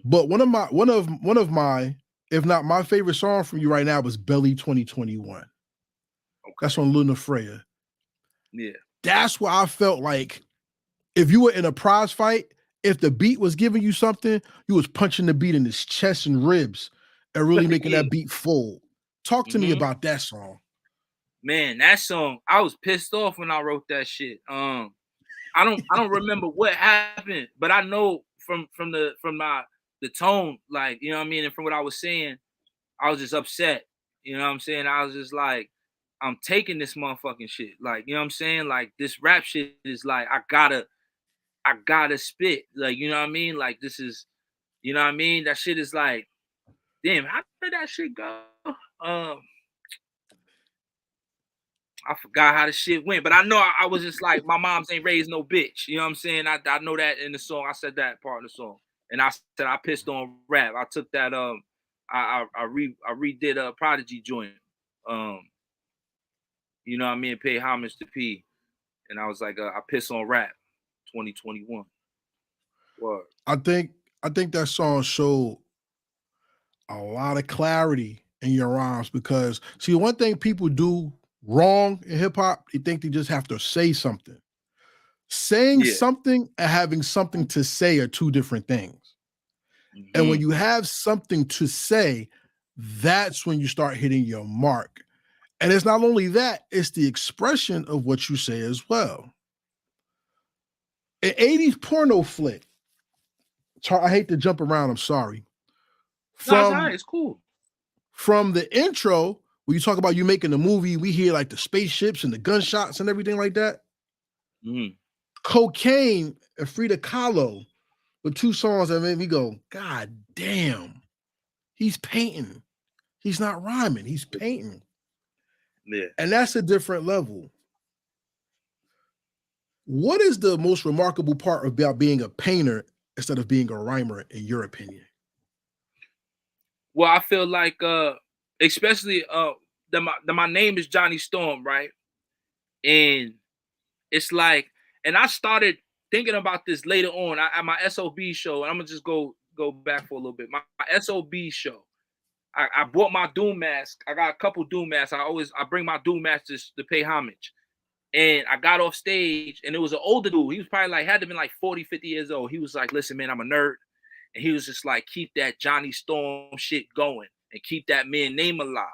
but one of my, if not my favorite song from you right now was Belly 2021. Okay. That's on Luna Freya. Yeah. That's where I felt like if you were in a prize fight, if the beat was giving you something, you was punching the beat in his chest and ribs and really making that beat full. Talk to me about that song. Man, that song, I was pissed off when I wrote that shit. I don't remember what happened, but I know from the tone, like, you know what I mean, and from what I was saying, I was just upset. You know what I'm saying? I was just like, I'm taking this motherfucking shit. Like, you know what I'm saying? Like, this rap shit is like, I gotta spit. Like, you know what I mean? Like, this is, you know what I mean? That shit is like, damn, how did that shit go? I forgot how the shit went, but I know I was just like, my mom's ain't raised no bitch. You know what I'm saying? I know that in the song. I said that part of the song. And I said I pissed on rap. I took that I redid a Prodigy joint. You know what I mean? Pay homage to P. And I was like, I piss on rap 2021. What? I think that song showed a lot of clarity in your rhymes because see, one thing people do wrong in hip hop, they think they just have to say something. Saying something and having something to say are two different things. Mm-hmm. And when you have something to say, that's when you start hitting your mark. And it's not only that, it's the expression of what you say as well. An 80s porno flick. I hate to jump around, I'm sorry. No, it's cool. From the intro, when you talk about you making the movie, we hear like the spaceships and the gunshots and everything like that. Mm-hmm. Cocaine and Frida Kahlo were two songs that made me go, God damn, he's painting. He's not rhyming, he's painting. Yeah. And that's a different level. What is the most remarkable part about being a painter instead of being a rhymer, in your opinion? Well, I feel like, especially my name is Johnny Storm, right? And it's like, and I started thinking about this later on at my SOB show. And I'm gonna just go back for a little bit. My SOB show, I bought my Doom mask. I got a couple Doom masks. I bring my Doom masks to pay homage. And I got off stage, and it was an older dude. He was probably like, had to been like 40, 50 years old. He was like, listen, man, I'm a nerd. And he was just like, keep that Johnny Storm shit going and keep that man name alive.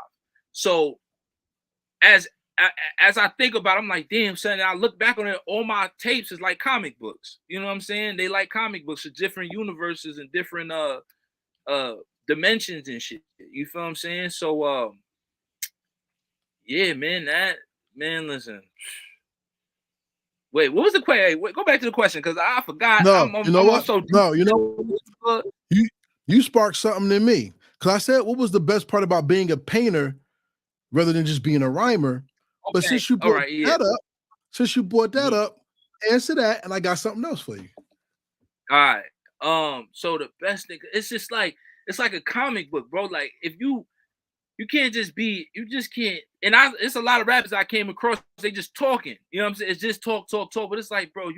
So as I think about it, I'm like, damn, son, I look back on it, all my tapes is like comic books. You know what I'm saying? They like comic books of different universes and different dimensions and shit. You feel what I'm saying? So yeah, man, listen. Wait, what was the question? Wait, go back to the question because I forgot. No, you know what? You sparked something in me because I said, what was the best part about being a painter rather than just being a rhymer? Okay. But since you brought that up, answer that, and I got something else for you. All right. So the best thing, it's just like it's like a comic book, bro. Like if you can't just be, you just can't. And it's a lot of rappers I came across, they just talking. You know what I'm saying? It's just talk. But it's like, bro,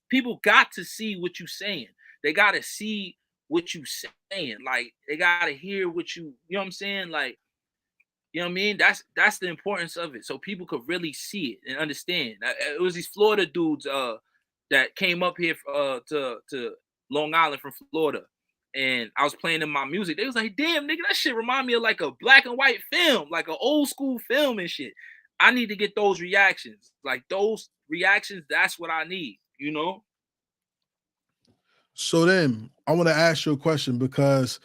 people got to see what you saying. They got to see what you saying. Like, they got to hear what you know what I'm saying? Like, you know what I mean? That's the importance of it. So people could really see it and understand. It was these Florida dudes that came up here to Long Island from Florida. And I was playing in my music. They was like, damn, nigga, that shit remind me of like a black and white film, like an old school film and shit. I need to get those reactions. Like those reactions, that's what I need, you know? So then I want to ask you a question because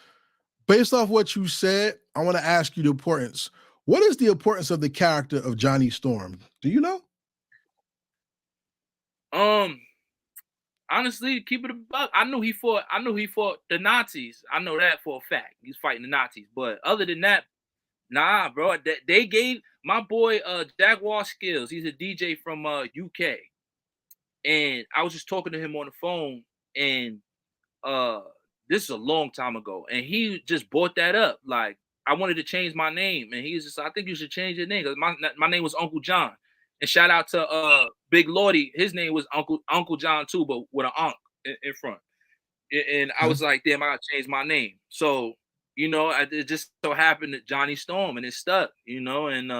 based off what you said, I want to ask you the importance. What is the importance of the character of Johnny Storm? Do you know? Honestly, keep it a buck. I knew he fought the Nazis. I know that for a fact. He's fighting the Nazis. But other than that, nah, bro. They gave my boy Jaguar Skills. He's a DJ from UK. And I was just talking to him on the phone, and this is a long time ago. And he just brought that up. Like, I wanted to change my name. And he was just, I think you should change your name. Because my name was Uncle John. And shout out to Big Lordy. His name was Uncle John too, but with an Unc in front. And I was like, damn, I gotta change my name. So, you know, it just so happened that Johnny Storm, and it stuck, you know, and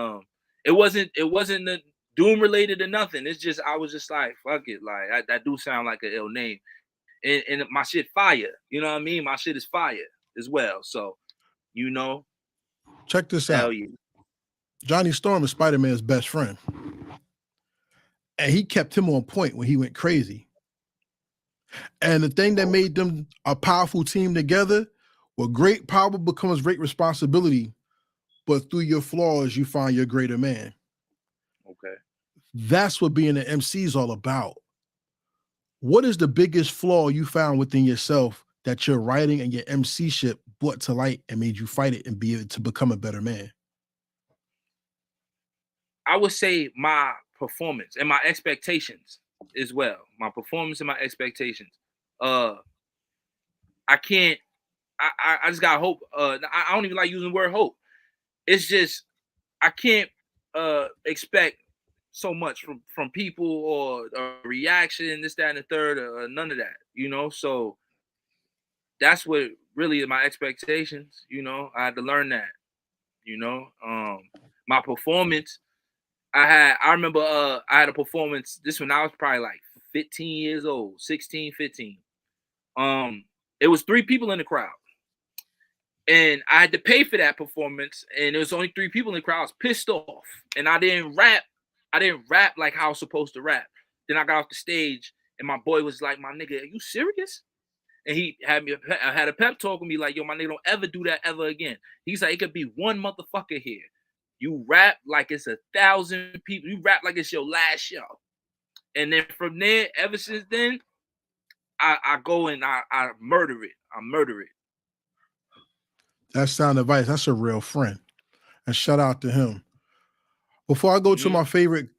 it wasn't the Doom related or nothing. It's just, I was just like, fuck it. Like, that do sound like an ill name. And my shit fire. You know what I mean? My shit is fire as well. So, you know. Check this out. Yeah. Johnny Storm is Spider-Man's best friend. And he kept him on point when he went crazy. And the thing that made them a powerful team together, well, great power becomes great responsibility but through your flaws, you find your greater man. Okay. That's what being an MC is all about. What is the biggest flaw you found within yourself that your writing and your MC-ship brought to light and made you fight it and be able to become a better man? I would say my performance and my expectations as well. My performance and my expectations. I can't. I just got hope. I don't even like using the word hope. It's just I can't expect so much from people or a reaction, this, that, and the third, or none of that. You know, so that's what really my expectations. You know, I had to learn that. You know, my performance. I remember I had a performance this when I was probably like 15 years old, 16, 15. It was 3 people in the crowd. And I had to pay for that performance, and there was only 3 people in the crowd. I was pissed off. And I didn't rap like how I was supposed to rap. Then I got off the stage, and my boy was like, "My nigga, are you serious?" And he had a pep talk with me like, "Yo, my nigga, don't ever do that ever again." He's like, "It could be one motherfucker here. You rap like it's 1,000 people. You rap like it's your last show." And then from there, ever since then, I go and I murder it. I murder it. That's sound advice. That's a real friend. And shout out to him. Before I go to my favorite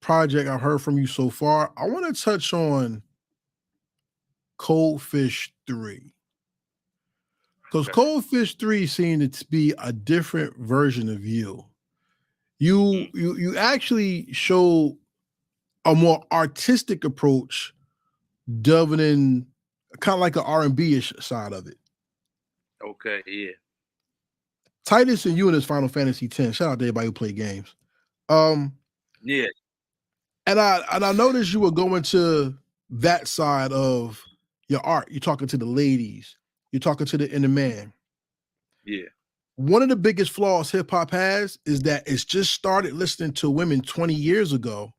project I've heard from you so far, I want to touch on Coldfish 3. Because Coldfish 3 seemed to be a different version of you. You actually show a more artistic approach, delving in kind of like an R&B-ish side of it. Okay, yeah. Titus and you in his Final Fantasy X. Shout out to everybody who play games. Yeah. And I noticed you were going to that side of your art. You're talking to the ladies. You're talking to the inner man. Yeah. One of the biggest flaws hip hop has is that it's just started listening to women 20 years ago,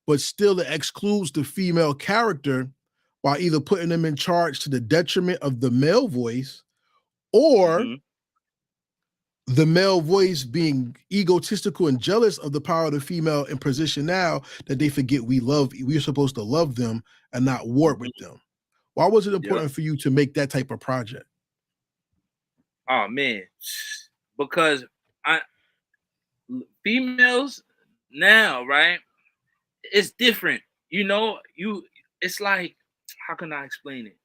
but still it excludes the female character by either putting them in charge to the detriment of the male voice, or the male voice being egotistical and jealous of the power of the female in position now that they forget we're supposed to love them and not war with them. Why was it important for you to make that type of project? Oh man, because females now, right? It's different. You know, it's like, how can I explain it?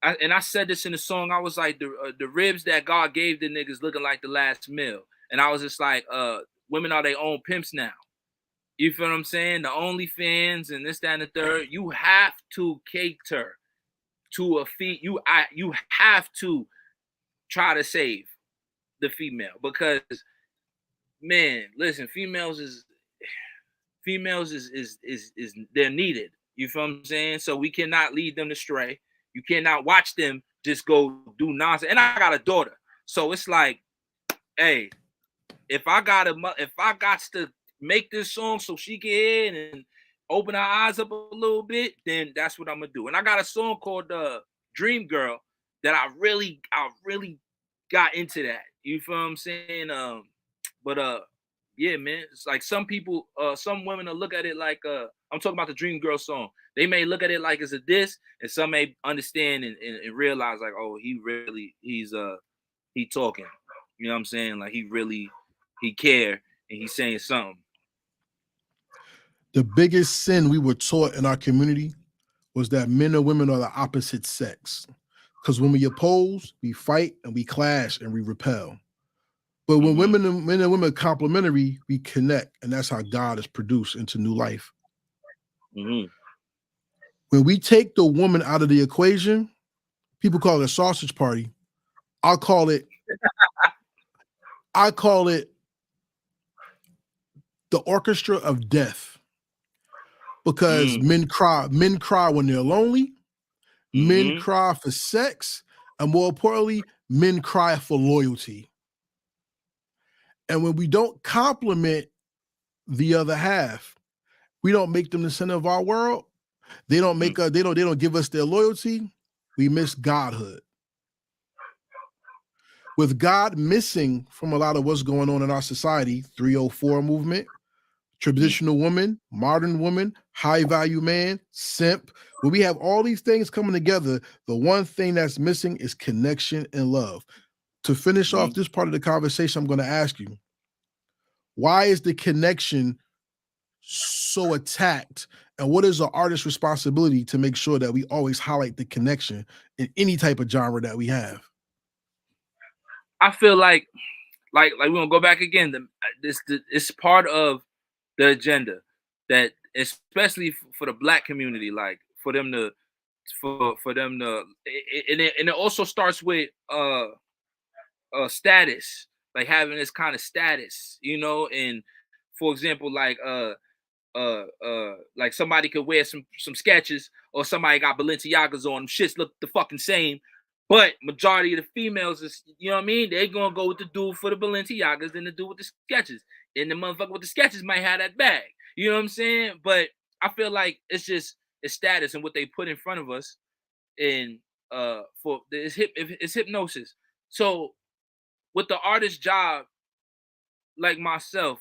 I said this in the song. I was like, the ribs that God gave the niggas looking like the last meal. And I was just like, women are their own pimps now. You feel what I'm saying? The OnlyFans and this, that, and the third. You have to cater to a fee. You have to try to save the female, because, man, listen, females is they're needed. You feel what I'm saying? So we cannot lead them astray. You cannot watch them just go do nonsense. And I got a daughter, so it's like, hey, if I got to make this song so she can hear it and open her eyes up a little bit, then that's what I'm gonna do. And I got a song called Dream Girl that I really got into that. You feel what I'm saying? Yeah, man. It's like some people, some women will look at it like I'm talking about the Dream Girl song. They may look at it like it's a diss, and some may understand and realize like, oh, he's talking. You know what I'm saying? Like he care and he's saying something. The biggest sin we were taught in our community was that men and women are the opposite sex. Because when we oppose, we fight and we clash and we repel. But when men and women are complementary, we connect, and that's how God is produced into new life. When we take the woman out of the equation, people call it a sausage party. I call it the orchestra of death, because men cry when they're lonely, men cry for sex, and more importantly, men cry for loyalty. And when we don't compliment the other half, we don't make them the center of our world. They don't make they don't give us their loyalty. We miss godhood. with God missing from a lot of what's going on in our society, 304 movement, traditional woman, modern woman, high value man, simp. When we have all these things coming together, the one thing that's missing is connection and love. To finish off this part of the conversation, I'm going to ask you, why is the connection so attacked? And what is the artist's responsibility to make sure that we always highlight the connection in any type of genre that we have? I feel like we're gonna go back again. It's part of the agenda that, especially for the Black community, like for them to, and it also starts with status, like having this kind of status, you know. And for example, like somebody could wear some sketches, or somebody got Balenciagas on them, shits look the fucking same, but majority of the females is, you know what I mean, they're gonna go with the dude for the Balenciagas than the dude with the sketches, and the motherfucker with the sketches might have that bag, you know what I'm saying? But I feel like it's status and what they put in front of us, and it's hypnosis. So with the artist job, like myself,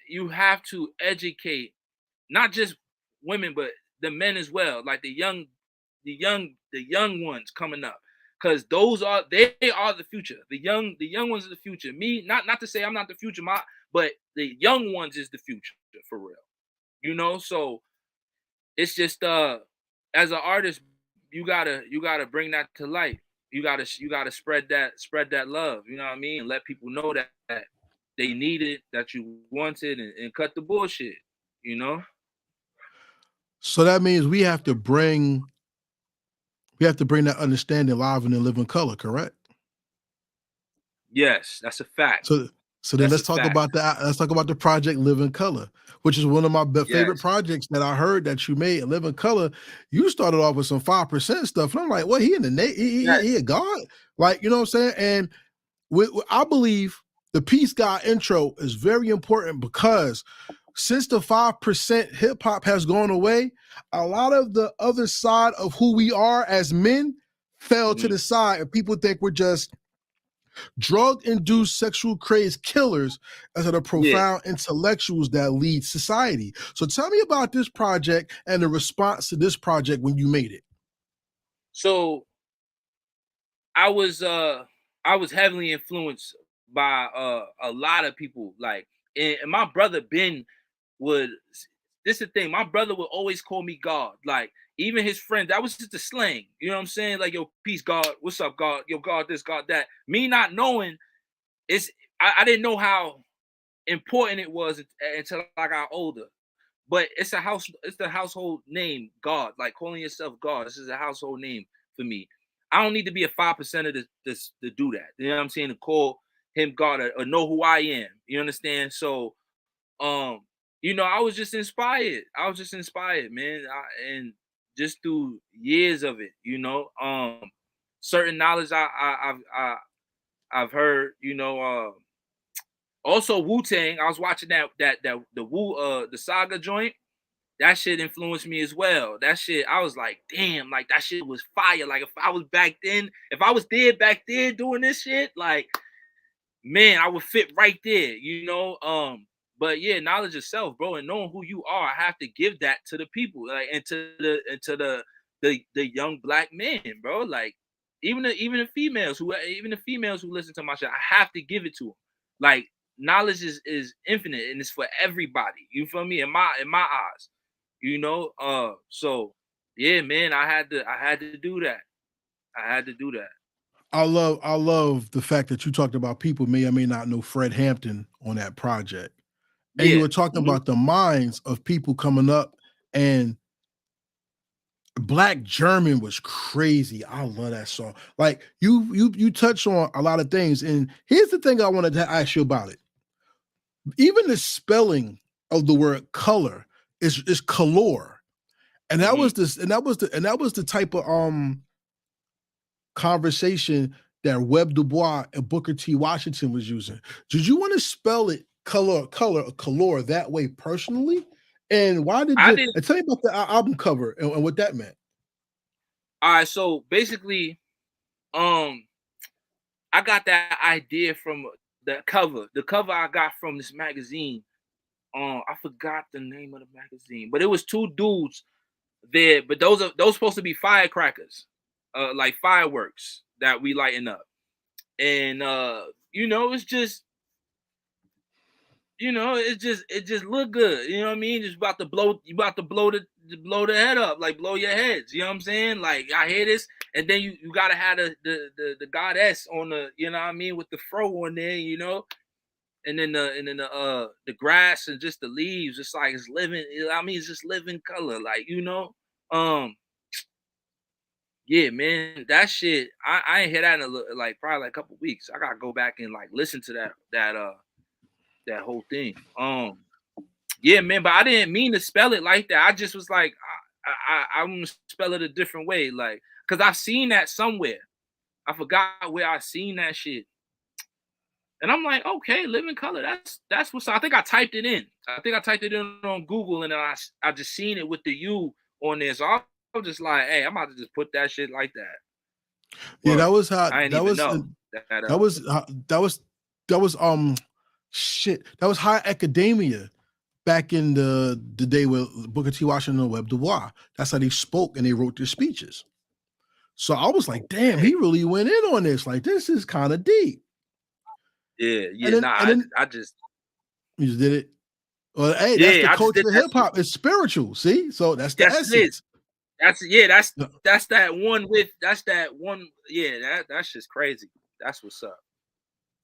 you have to educate not just women, but the men as well, like the young ones coming up, because they are the future. The young ones are the future. Me, not to say I'm not the future, but the young ones is the future for real. You know, so it's just as an artist, you gotta bring that to light. You gotta spread that love. You know what I mean? And let people know that they need it, that you want it, and cut the bullshit. You know. So that means we have to bring that understanding live and in living color, correct? Yes, that's a fact. So then let's talk about the project Live in Color, which is one of my favorite projects that I heard that you made. Live in Color, you started off with some 5% stuff, and I'm like, what? He in the he a god? Like, you know what I'm saying? And I believe the Peace God intro is very important, because since the 5% hip hop has gone away, a lot of the other side of who we are as men fell to the side, and people think we're just drug-induced sexual craze killers instead of profound intellectuals that lead society. So tell me about this project and the response to this project when you made it. So I was heavily influenced by a lot of people, like, and my brother Ben would, this is the thing, my brother would always call me God. Like, even his friends, that was just a slang. You know what I'm saying? Like, yo, peace, God. What's up, God? Yo, God this, God that. Me not knowing, I didn't know how important it was until I got older. But it's the household name, God. Like, calling yourself God. This is a household name for me. I don't need to be a 5% of this to do that. You know what I'm saying? To call him God, or know who I am. You understand? So, you know, I was just inspired. Man. And just through years of it, you know, certain knowledge I've heard, you know, also Wu-Tang. I was watching the Saga joint. That shit influenced me as well. That shit, I was like, damn, like that shit was fire. Like, if I was there back then doing this shit, like, man, I would fit right there, you know. But yeah, knowledge of self, bro, and knowing who you are, I have to give that to the people, like, and to the young Black men, bro. Like, even the females who listen to my shit, I have to give it to them. Like, knowledge is infinite, and it's for everybody. You feel me? In my eyes, you know. So yeah, man, I had to do that. I love the fact that you talked about people may or may not know Fred Hampton on that project. And you were talking about the minds of people coming up, and Black German was crazy. I love that song. Like, you touch on a lot of things. And here's the thing I wanted to ask you about it. Even the spelling of the word color is color. And that was the type of conversation that Webb Du Bois and Booker T. Washington was using. Did you want to spell it color that way personally? And why did you? And tell me about the album cover and what that meant. All right, so basically, I I got that idea from the cover. The cover I got from this magazine. I forgot the name of the magazine, but it was two dudes there. But those supposed to be firecrackers, like fireworks that we lighting up. And it's just, it just look good. You know what I mean? Just about to blow the head up, like blow your heads. You know what I'm saying? Like I hear this, and then you gotta have the goddess on the, you know what I mean, with the fro on there, and then the grass and just the leaves. It's like it's living. I mean, it's just living color, like Yeah, man, that shit. I ain't hear that in probably a couple weeks. I gotta go back and like listen to that whole thing. Yeah, man, but I didn't mean to spell it like that. I just was like, I'm gonna spell it a different way, like, cause I've seen that somewhere. I forgot where I seen that shit, and I'm like, okay, living color. That's what's. I think I typed it in. I think I typed it in on Google, and then I just seen it with the U on there. So I was just like, hey, I'm about to just put that shit like that. Yeah, that was how. I didn't even know That was shit. That was high academia back in the day with Booker T. Washington and Webb Du Bois. That's how they spoke and they wrote their speeches. So I was like, damn, he really went in on this. Like, this is kind of deep. Yeah. I just you just did it. Well, hey, that's the culture of hip hop. It's spiritual. See, so that's the essence. That's that one. Yeah, that's just crazy. That's what's up.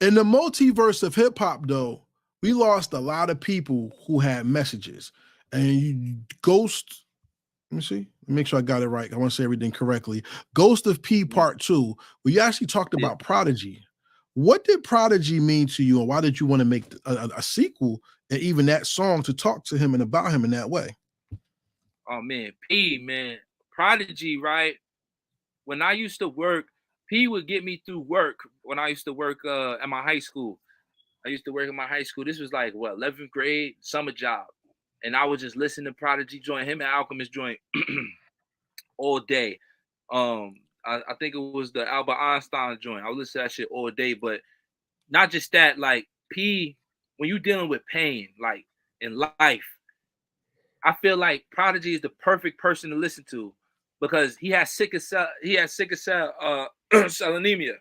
In the multiverse of hip hop, though, we lost a lot of people who had messages. And Ghost, let me see, make sure I got it right. I want to say everything correctly. Ghost of P Part 2, we actually talked about Prodigy. What did Prodigy mean to you, and why did you want to make a sequel and even that song to talk to him and about him in that way? Oh, man, Prodigy, right? When I used to work, P would get me through work when I used to work at my high school. I used to work in my high school. This was like, 11th grade, summer job. And I would just listen to Prodigy joint, him and Alchemist joint all day. I think it was the Albert Einstein joint. I would listen to that shit all day. But not just that, like P, when you're dealing with pain, like in life, I feel like Prodigy is the perfect person to listen to because he has sickle cell anemia.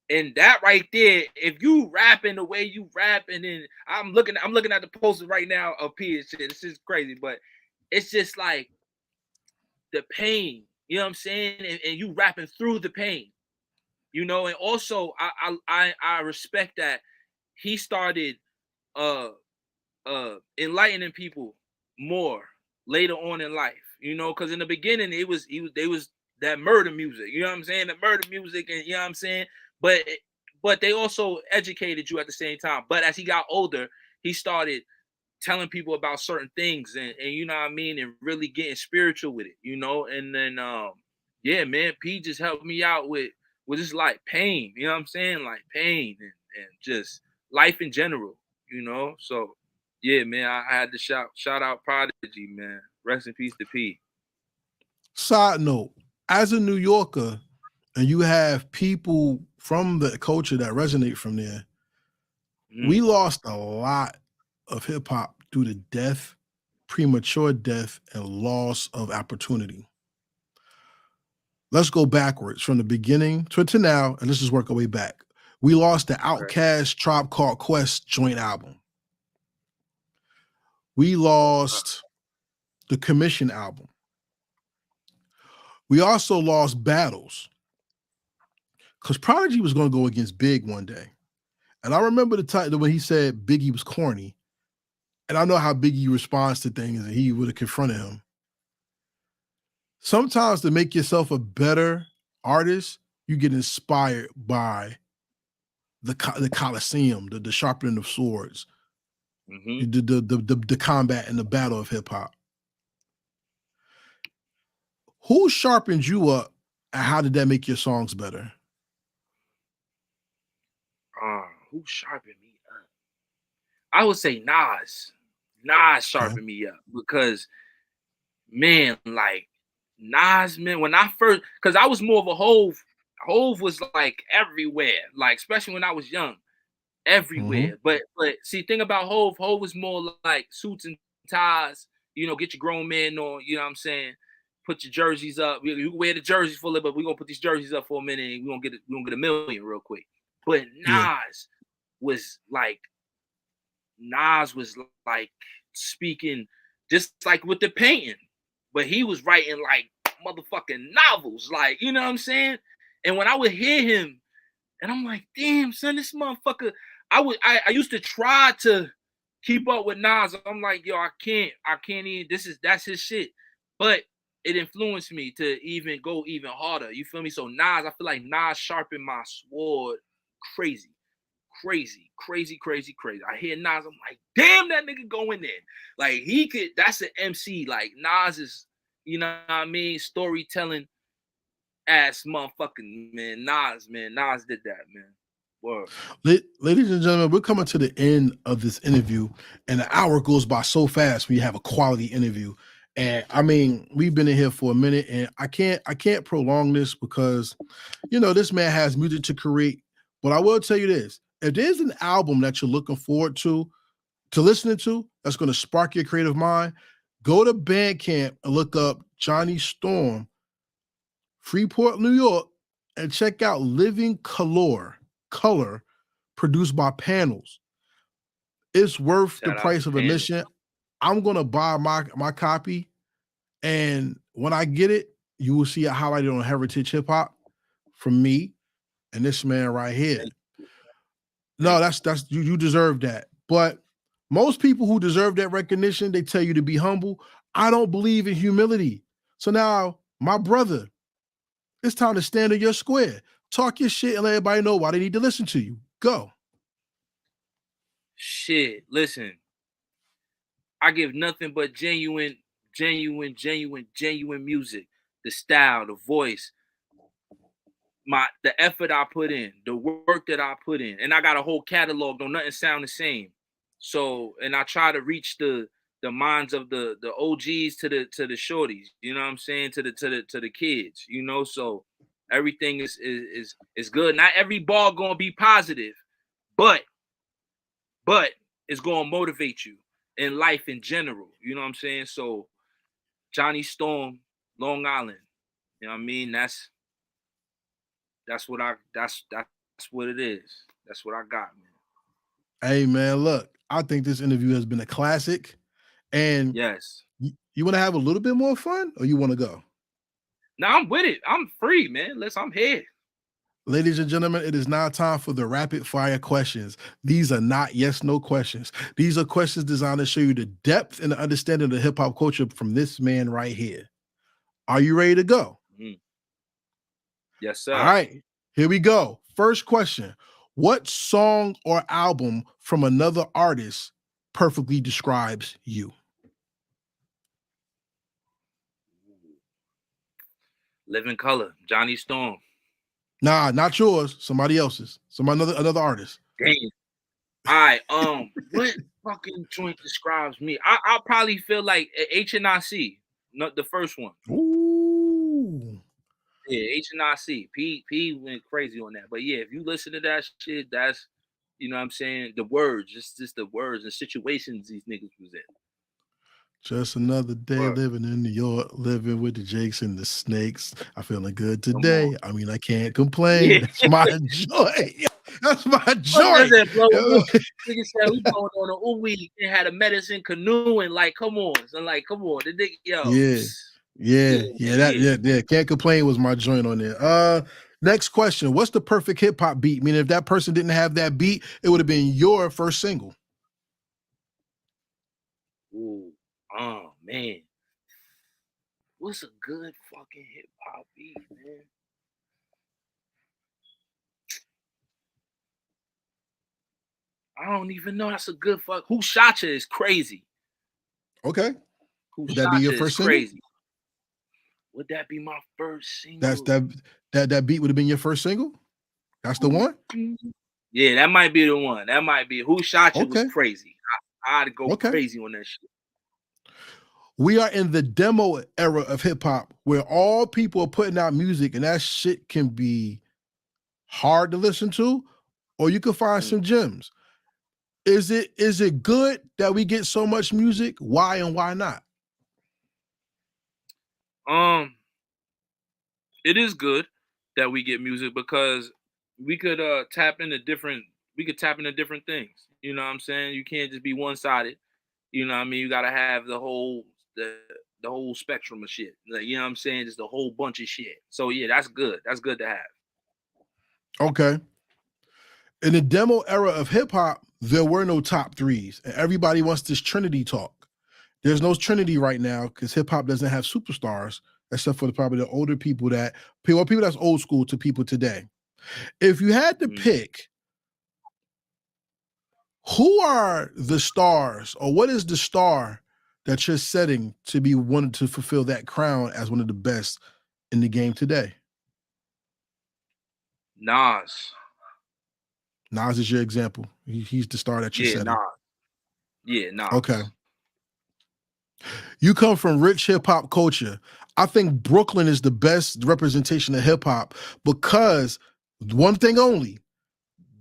And that right there, if you rapping the way you rap, and then I'm looking at the poster right now of P and shit. This is crazy, but it's just like the pain, you know what I'm saying? And you rapping through the pain, and also I respect that he started enlightening people more later on in life, because in the beginning they was that murder music, you know what I'm saying? The murder music, and you know what I'm saying? But they also educated you at the same time. But as he got older, he started telling people about certain things and you know what I mean, and really getting spiritual with it, and then yeah, man, P just helped me out with just like pain, you know what I'm saying? Like pain and just life in general, So yeah, man, I had to shout out Prodigy, man. Rest in peace to P. Side note, as a New Yorker, and you have people from the culture that resonate from there, we lost a lot of hip hop due to death, premature death, and loss of opportunity. Let's go backwards from the beginning to now, and let's just work our way back. We lost the Outkast Tribe Called Quest joint album. We lost the Commission album. We also lost Battles, because Prodigy was going to go against Big one day. And I remember the time when he said Biggie was corny. And I know how Biggie responds to things, and he would have confronted him. Sometimes to make yourself a better artist, you get inspired by the Coliseum, the sharpening of swords, the combat and the battle of hip hop. Who sharpened you up, and how did that make your songs better? Who sharpened me up? I would say Nas. Nas sharpened me up because, man, like Nas, man, when I first, because I was more of a Hove Hove was like everywhere, like especially when I was young, everywhere. But see, thing about Hove was more like suits and ties. You know, get your grown men on. You know what I'm saying? Put your jerseys up. You can wear the jerseys for a little bit. We're gonna put these jerseys up for a minute, and we're gonna get a million real quick. But Nas was like speaking just like with the painting, but he was writing like motherfucking novels, like, you know what I'm saying? And when I would hear him, and I'm like, damn, son, this motherfucker. I used to try to keep up with Nas. I'm like, yo, I can't even. That's his shit. But it influenced me to even go even harder. You feel me? So Nas, I feel like Nas sharpened my sword crazy. I hear Nas, I'm like, damn, that nigga go in there. Like, he could, that's an MC. Like, Nas is, you know what I mean, storytelling ass motherfucking man. Nas did that, man. Word. Ladies and gentlemen, we're coming to the end of this interview, and the hour goes by so fast when you have a quality interview. And I mean, we've been in here for a minute, and I can't prolong this because, you know, this man has music to create. But I will tell you this: if there's an album that you're looking forward to listening to, that's going to spark your creative mind, go to Bandcamp and look up Johnny Storm, Freeport, New York, and check out Living Color, produced by Panels. It's worth the price of admission. I'm going to buy my copy, and when I get it, you will see it highlighted on Heritage Hip Hop from me and this man right here. No, that's you deserve that. But most people who deserve that recognition, they tell you to be humble. I don't believe in humility. So now, my brother, it's time to stand in your square. Talk your shit and let everybody know why they need to listen to you. Go. Shit, listen. I give nothing but genuine music. The style, the voice, the effort I put in, the work that I put in. And I got a whole catalog, don't nothing sound the same. So, and I try to reach the minds of the OGs to the shorties, you know what I'm saying, to the kids, you know. So everything is good. Not every ball gonna be positive, but it's gonna motivate you in life in general, you know what I'm saying? So Johnny Storm, Long Island, you know what I mean? That's what it is. That's what I got, man. Hey man, look, I think this interview has been a classic. And yes, you want to have a little bit more fun, or you want to go? No, I'm with it. I'm free, man. I'm here. Ladies and gentlemen, it is now time for the rapid fire questions. These are not yes, no questions. These are questions designed to show you the depth and the understanding of the hip hop culture from this man right here. Are you ready to go? Mm-hmm. Yes, sir. All right, here we go. First question. What song or album from another artist perfectly describes you? Living Color, Johnny Storm. Nah, not yours. Somebody else's. Another artist. Damn. All right. What fucking joint describes me? I'll probably feel like HNIC, not the first one. Ooh. Yeah, HNIC. P went crazy on that. But yeah, if you listen to that shit, that's, you know what I'm saying, the words, just the words and situations these niggas was in. Just another day living in New York, living with the Jakes and the Snakes. I'm feeling good today. I mean, I can't complain. Yeah. That's my joy. That's my joy. Nigga said we going on a ooh-wee and had a medicine canoe and like, come on. So like, come on. The nigga, yo. Yeah. Can't complain was my joint on there. Next question. What's the perfect hip hop beat? Meaning if that person didn't have that beat, it would have been your first single. Ooh. Oh man, what's a good fucking hip hop beat, man? I don't even know. That's a good fuck. Who Shot Ya is crazy. Okay. Would that be your first single? Crazy. Would that be my first single? That beat would have been your first single? That's the one? Yeah, that might be the one. That might be. Who Shot Ya was crazy. I'd go crazy on that shit. We are in the demo era of hip hop where all people are putting out music and that shit can be hard to listen to, or you can find some gems. Is it good that we get so much music? Why and why not? It is good that we get music because we could tap into different things. You know what I'm saying? You can't just be one-sided. You know what I mean? You gotta have the whole spectrum of shit. Like, you know what I'm saying? Just a whole bunch of shit. So yeah, that's good. That's good to have. Okay. In the demo era of hip hop, there were no top threes, and everybody wants this Trinity talk. There's no Trinity right now because hip hop doesn't have superstars, except for probably the older people people that's old school to people today. If you had to pick, who are the stars, or what is the star that you're setting to be wanted to fulfill that crown as one of the best in the game today? Nas. Nas is your example. He's the star that you're setting. Nas. Yeah, Nas. Okay. You come from rich hip hop culture. I think Brooklyn is the best representation of hip hop because one thing only,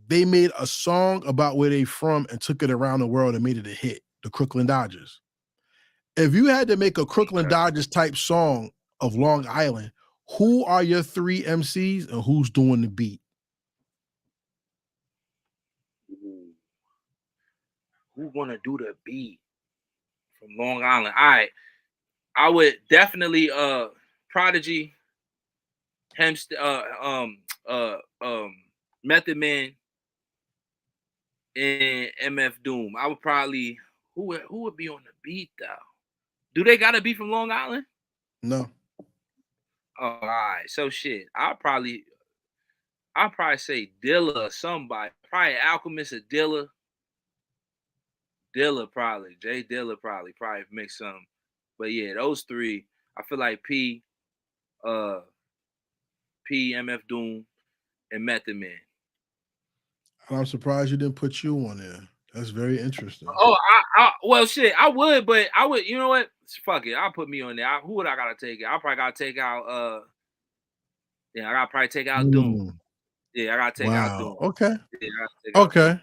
they made a song about where they from and took it around the world and made it a hit, the Crooklyn Dodgers. If you had to make a Crooklyn Dodgers type song of Long Island, who are your three MCs and who's doing the beat? Who gonna do the beat from Long Island? All right. I would definitely Prodigy, Method Man, and MF Doom. I would probably who would be on the beat though? Do they gotta be from Long Island? No. Oh, all right. So shit. I'll probably say Dilla or somebody. Probably Alchemist or Dilla. Dilla probably. Jay Dilla probably mix some. But yeah, those three. I feel like P, MF Doom, and Method Man. I'm surprised you didn't put you on there. That's very interesting. Oh, well, shit, I would, but I would. You know what? Fuck it. I'll put me on there. Who would I gotta take out? I probably gotta take out. Yeah, I gotta probably take out Doom. Yeah, I gotta take out Doom. Okay. Yeah, okay.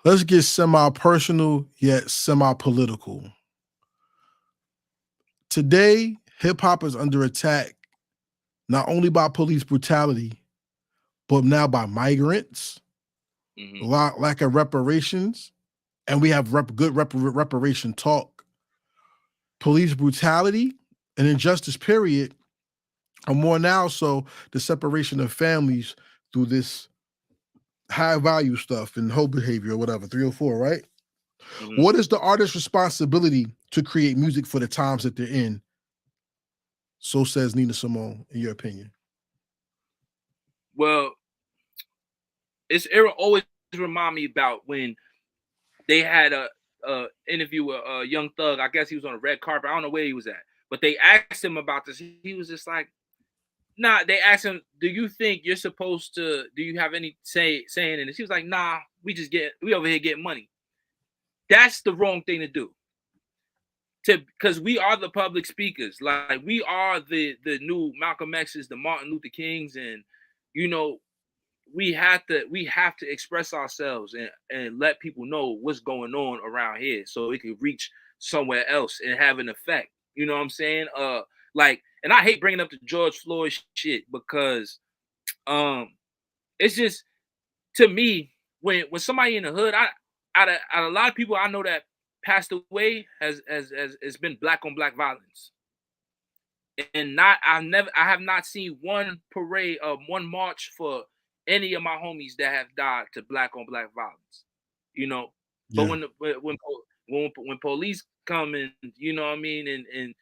Let's get semi-personal yet semi-political. Today, hip-hop is under attack not only by police brutality, but now by migrants, lack of reparations, and we have good reparation talk. Police brutality and injustice, period, are more now so the separation of families through this high value stuff and whole behavior or whatever, 304, right? What is the artist's responsibility to create music for the times that they're in? So says Nina Simone, in your opinion. Well, it always remind me about when they had a interview with Young Thug. I guess he was on a red carpet. I don't know where he was at, but they asked him about this. He was just like, nah. They asked him, "Do you think you're supposed to? Do you have any saying in this?" He was like, "Nah, we over here getting money." That's the wrong thing to do. Because we are the public speakers. Like, we are the new Malcolm X's, the Martin Luther Kings, and you know, we have to express ourselves and let people know what's going on around here so it can reach somewhere else and have an effect. You know what I'm saying? And I hate bringing up the George Floyd shit because it's just, to me, when somebody in the hood, out of a lot of people I know that passed away has been black on black violence. And I have not seen one parade or one march for any of my homies that have died to black on black violence, you know. But when police come and, you know what I mean, and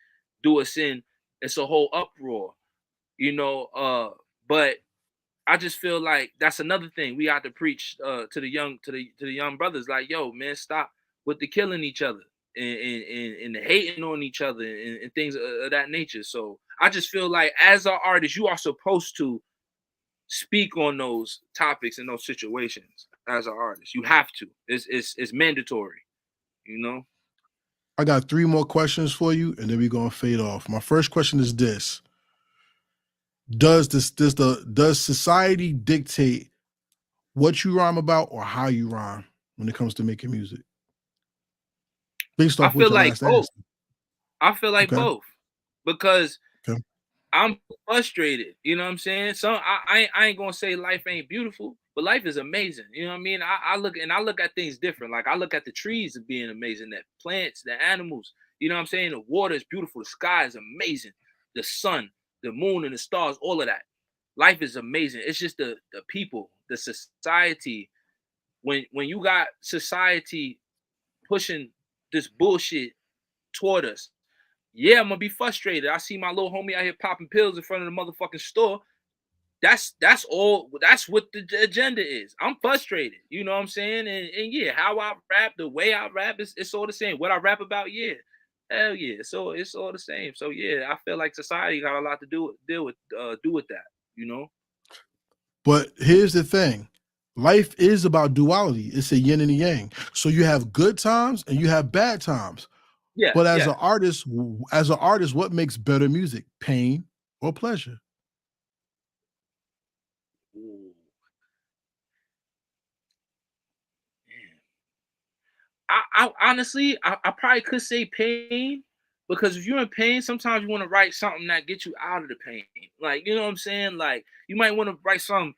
do us in, it's a whole uproar, you know. But I just feel like that's another thing we have to preach to the young brothers, like, yo, man, stop with the killing each other and the hating on each other and things of that nature. So I just feel like as an artist, you are supposed to speak on those topics and those situations. As an artist, you have to. It's mandatory, you know. I got 3 more questions for you, and then we're gonna fade off. My first question is this: does society dictate what you rhyme about or how you rhyme when it comes to making music? Based I off what feel your like last both. answer. I feel like Okay. both because Okay. I'm frustrated. You know what I'm saying? So I ain't gonna say life ain't beautiful, but life is amazing. You know what I mean? I look at things different. Like I look at the trees as being amazing, the plants, the animals. You know what I'm saying? The water is beautiful. The sky is amazing. The sun, the moon, and the stars. All of that. Life is amazing. It's just the people, the society. When you got society pushing this bullshit toward us, yeah, I'm gonna be frustrated. I see my little homie out here popping pills in front of the motherfucking store. That's all. That's what the agenda is. I'm frustrated. You know what I'm saying? And yeah, how I rap, the way I rap, it's all the same. What I rap about, yeah, hell yeah. So it's all the same. So yeah, I feel like society got a lot to do with that. You know? But here's the thing. Life is about duality. It's a yin and a yang. So you have good times and you have bad times. Yeah, But as yeah. an artist, what makes better music? Pain or pleasure? Ooh, I honestly, I probably could say pain because if you're in pain, sometimes you want to write something that gets you out of the pain. Like, you know what I'm saying? Like, you might want to write something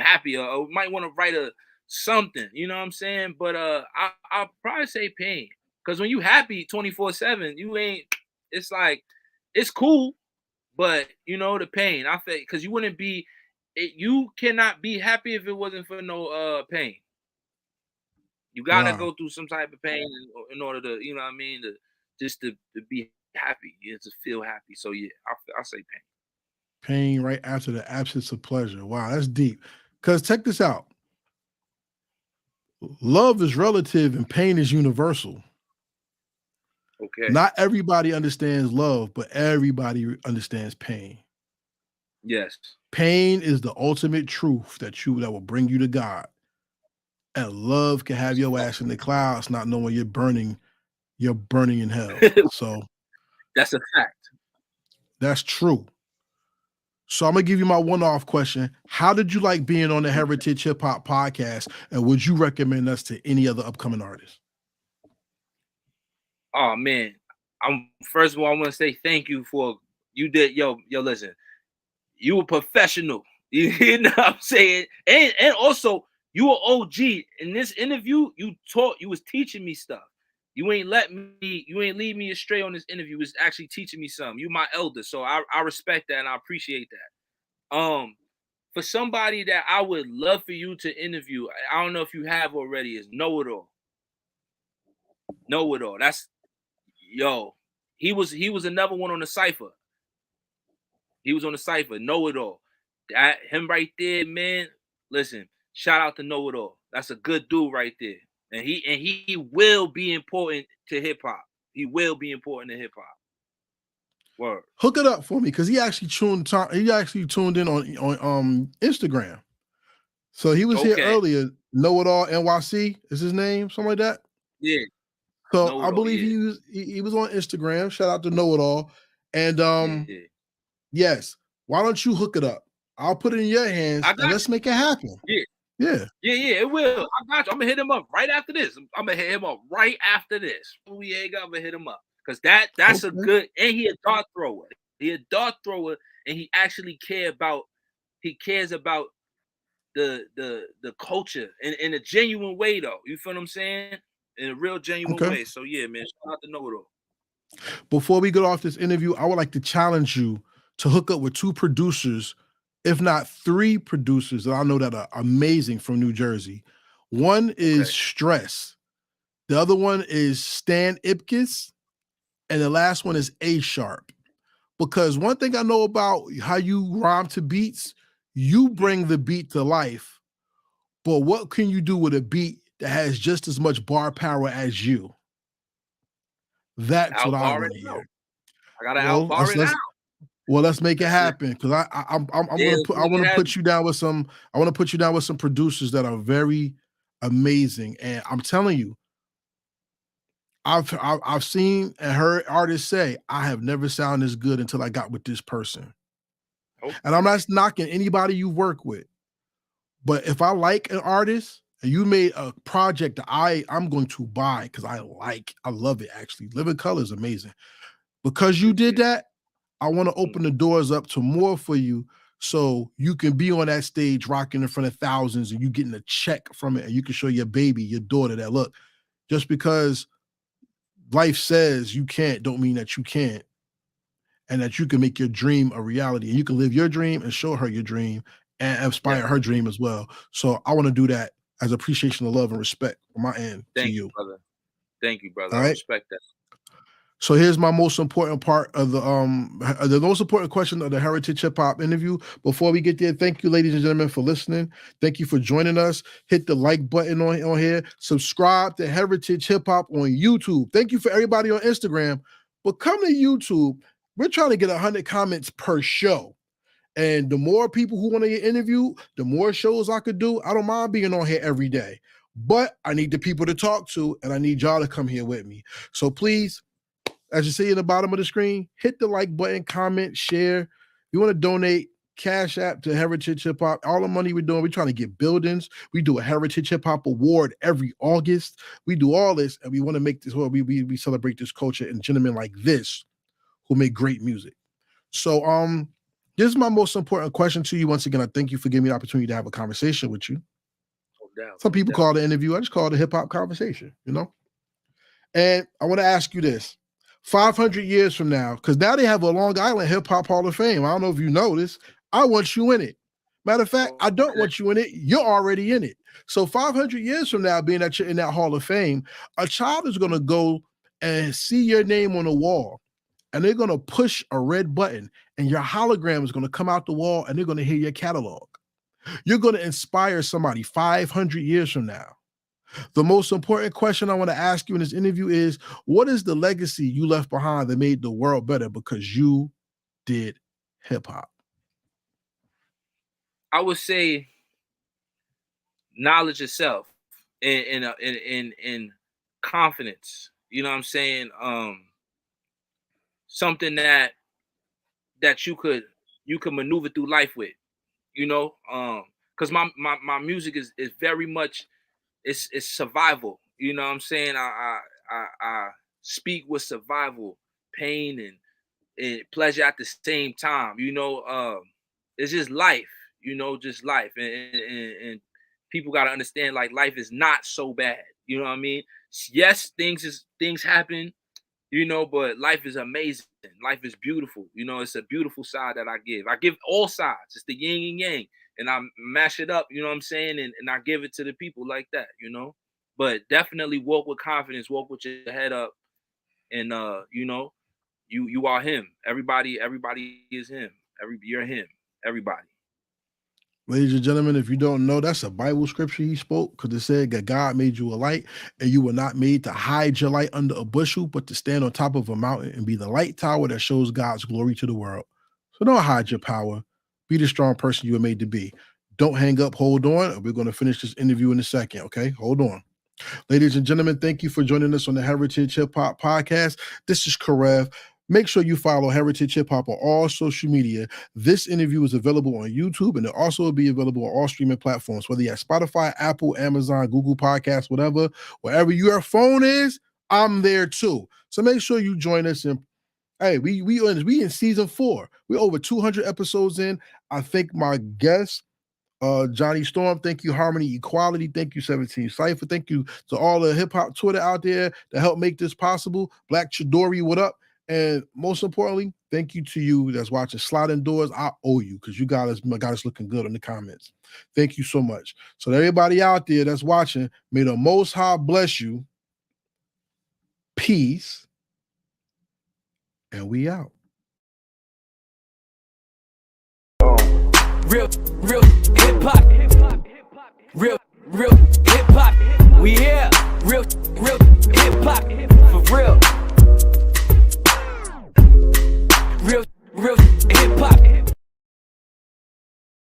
happy, or might want to write something. You know what I'm saying? But I'll probably say pain because when you happy 24/7, you ain't. It's like it's cool, but you know the pain. I think because you wouldn't be. You cannot be happy if it wasn't for no pain. You gotta Wow. go through some type of pain in order to, you know what I mean, to be happy, yeah, to feel happy. So yeah, I say pain. Pain right after the absence of pleasure. Wow, that's deep. Because check this out. Love is relative and pain is universal. Okay. Not everybody understands love, but everybody understands pain. Yes. Pain is the ultimate truth that will bring you to God. And love can have That's your a ass in the clouds, not knowing you're burning in hell. fact. So That's a fact. that's true. So I'm gonna give you my one-off question. How did you like being on the Heritage Hip Hop Podcast? And would you recommend us to any other upcoming artists? Oh man. I'm first of all, I want to say thank you for you did listen. You were professional. You know what I'm saying? And also you were OG. In this interview, you was teaching me stuff. You ain't lead me astray on this interview. You was actually teaching me something. You my elder. So I respect that and I appreciate that. For somebody that I would love for you to interview, I don't know if you have already, is Know It All. Know It All. That's yo. He was another one on the Cypher. He was on the Cypher. Know It All. That him right there, man. Listen, shout out to Know It All. That's a good dude right there. And he will be important to hip hop. He will be important to hip hop. Word. Hook it up for me because he actually tuned in on Instagram. So he was here Okay. earlier. Know It All NYC is his name, something like that. Yeah. So Know I It All. believe Yeah. he was on Instagram. Shout out to Know It All. And Yeah. yes, why don't you hook it up? I'll put it in your hands I and got let's make it happen. you. Yeah. Yeah. Yeah, it will. I got you. I'm gonna hit him up right after this. I'm gonna hit him up right after this. We ain't gonna hit him up because that's a Okay. good. And he a dart thrower. He a dart thrower, and he actually cares about the culture in a genuine way though. You feel what I'm saying? In a real genuine Okay. way. So yeah, man. Shout out to Know It All. Before we get off this interview, I would like to challenge you to hook up with two producers, if not three producers that I know that are amazing from New Jersey. One is Okay. Stress. The other one is Stan Ipkiss. And the last one is A Sharp. Because one thing I know about how you rhyme to beats, you bring the beat to life. But what can you do with a beat that has just as much bar power as you? That's what I Outbar want it to hear. out. I gotta Well, outbar it out. let's make it That's it. happen because I'm Yeah, gonna let's put I make want it to happen. put you down with some producers that are very amazing, and I'm telling you, I've seen and heard artists say I have never sounded as good until I got with this person. And I'm not knocking anybody you work with. But if I like an artist and you made a project that I'm going to buy because I love it actually. Living Color is amazing. Because you did that, I want to open the doors up to more for you so you can be on that stage rocking in front of thousands and you getting a check from it and you can show your baby, your daughter that look, just because life says you can't don't mean that you can't. And that you can make your dream a reality and you can live your dream and show her your dream and inspire her dream as well. So I want to do that as appreciation of love and respect on my end to you. Brother. Thank you, brother. All right? I respect that. So here's my most important part of the most important question of the Heritage Hip Hop interview. Before we get there, thank you, ladies and gentlemen, for listening. Thank you for joining us. Hit the like button on here. Subscribe to Heritage Hip Hop on YouTube. Thank you for everybody on Instagram. But come to YouTube. We're trying to get 100 comments per show. And the more people who want to get interviewed, the more shows I could do. I don't mind being on here every day. But I need the people to talk to, and I need y'all to come here with me. So please, as you see in the bottom of the screen, hit the like button, comment, share. If you want to donate, Cash App to Heritage Hip Hop. All the money we're doing, we're trying to get buildings. We do a Heritage Hip Hop Award every August. We do all this, and we want to make this, well, we celebrate this culture and gentlemen like this who make great music. So this is my most important question to you. Once again, I thank you for giving me the opportunity to have a conversation with you. Some people call it an interview. I just call it a hip-hop conversation, you know? And I want to ask you this. 500 years from now, because now they have a Long Island Hip-Hop Hall of Fame. I don't know if you know this. I want you in it. Matter of fact, I don't want you in it. You're already in it. So 500 years from now, being that you're in that Hall of Fame, a child is going to go and see your name on the wall. And they're going to push a red button and your hologram is going to come out the wall and they're going to hear your catalog. You're going to inspire somebody 500 years from now. The most important question I want to ask you in this interview is, what is the legacy you left behind that made the world better because you did hip hop? I would say knowledge itself and confidence. You know what I'm saying? Something that you could maneuver through life with, you know, because my music is very much it's survival. You know what I'm saying? I speak with survival, pain and pleasure at the same time. You know, it's just life. You know, just life, and people got to understand, like, life is not so bad. You know what I mean? Yes, things happen. You know, but life is amazing. Life is beautiful. You know, it's a beautiful side that I give. I give all sides. It's the yin and yang. And I mash it up, you know what I'm saying? And I give it to the people like that, you know? But definitely walk with confidence, walk with your head up. And, you know, you are him. Everybody is him. You're him. Everybody. Ladies and gentlemen, if you don't know, that's a Bible scripture he spoke, because it said that God made you a light and you were not made to hide your light under a bushel, but to stand on top of a mountain and be the light tower that shows God's glory to the world. So don't hide your power. Be the strong person you were made to be. Don't hang up. Hold on. We're going to finish this interview in a second. Okay, hold on. Ladies and gentlemen, thank you for joining us on the Heritage Hip Hop Podcast. This is Karev. Make sure you follow Heritage Hip Hop on all social media. This interview is available on YouTube, and it also will be available on all streaming platforms, whether you're at Spotify, Apple, Amazon, Google Podcasts, whatever. Wherever your phone is, I'm there too. So make sure you join us. And hey, we in season 4. We're over 200 episodes in. I thank my guests, Johnny Storm. Thank you, Harmony Equality. Thank you, 17 Cypher. Thank you to all the hip hop Twitter out there that helped make this possible. Black Chidori, what up? And most importantly, thank you to you that's watching Sliding Doors. I owe you, because you got us looking good in the comments. Thank you so much. So everybody out there that's watching, may the Most High bless you. Peace. And we out. Real hip hop. Real hip hop. We here. Real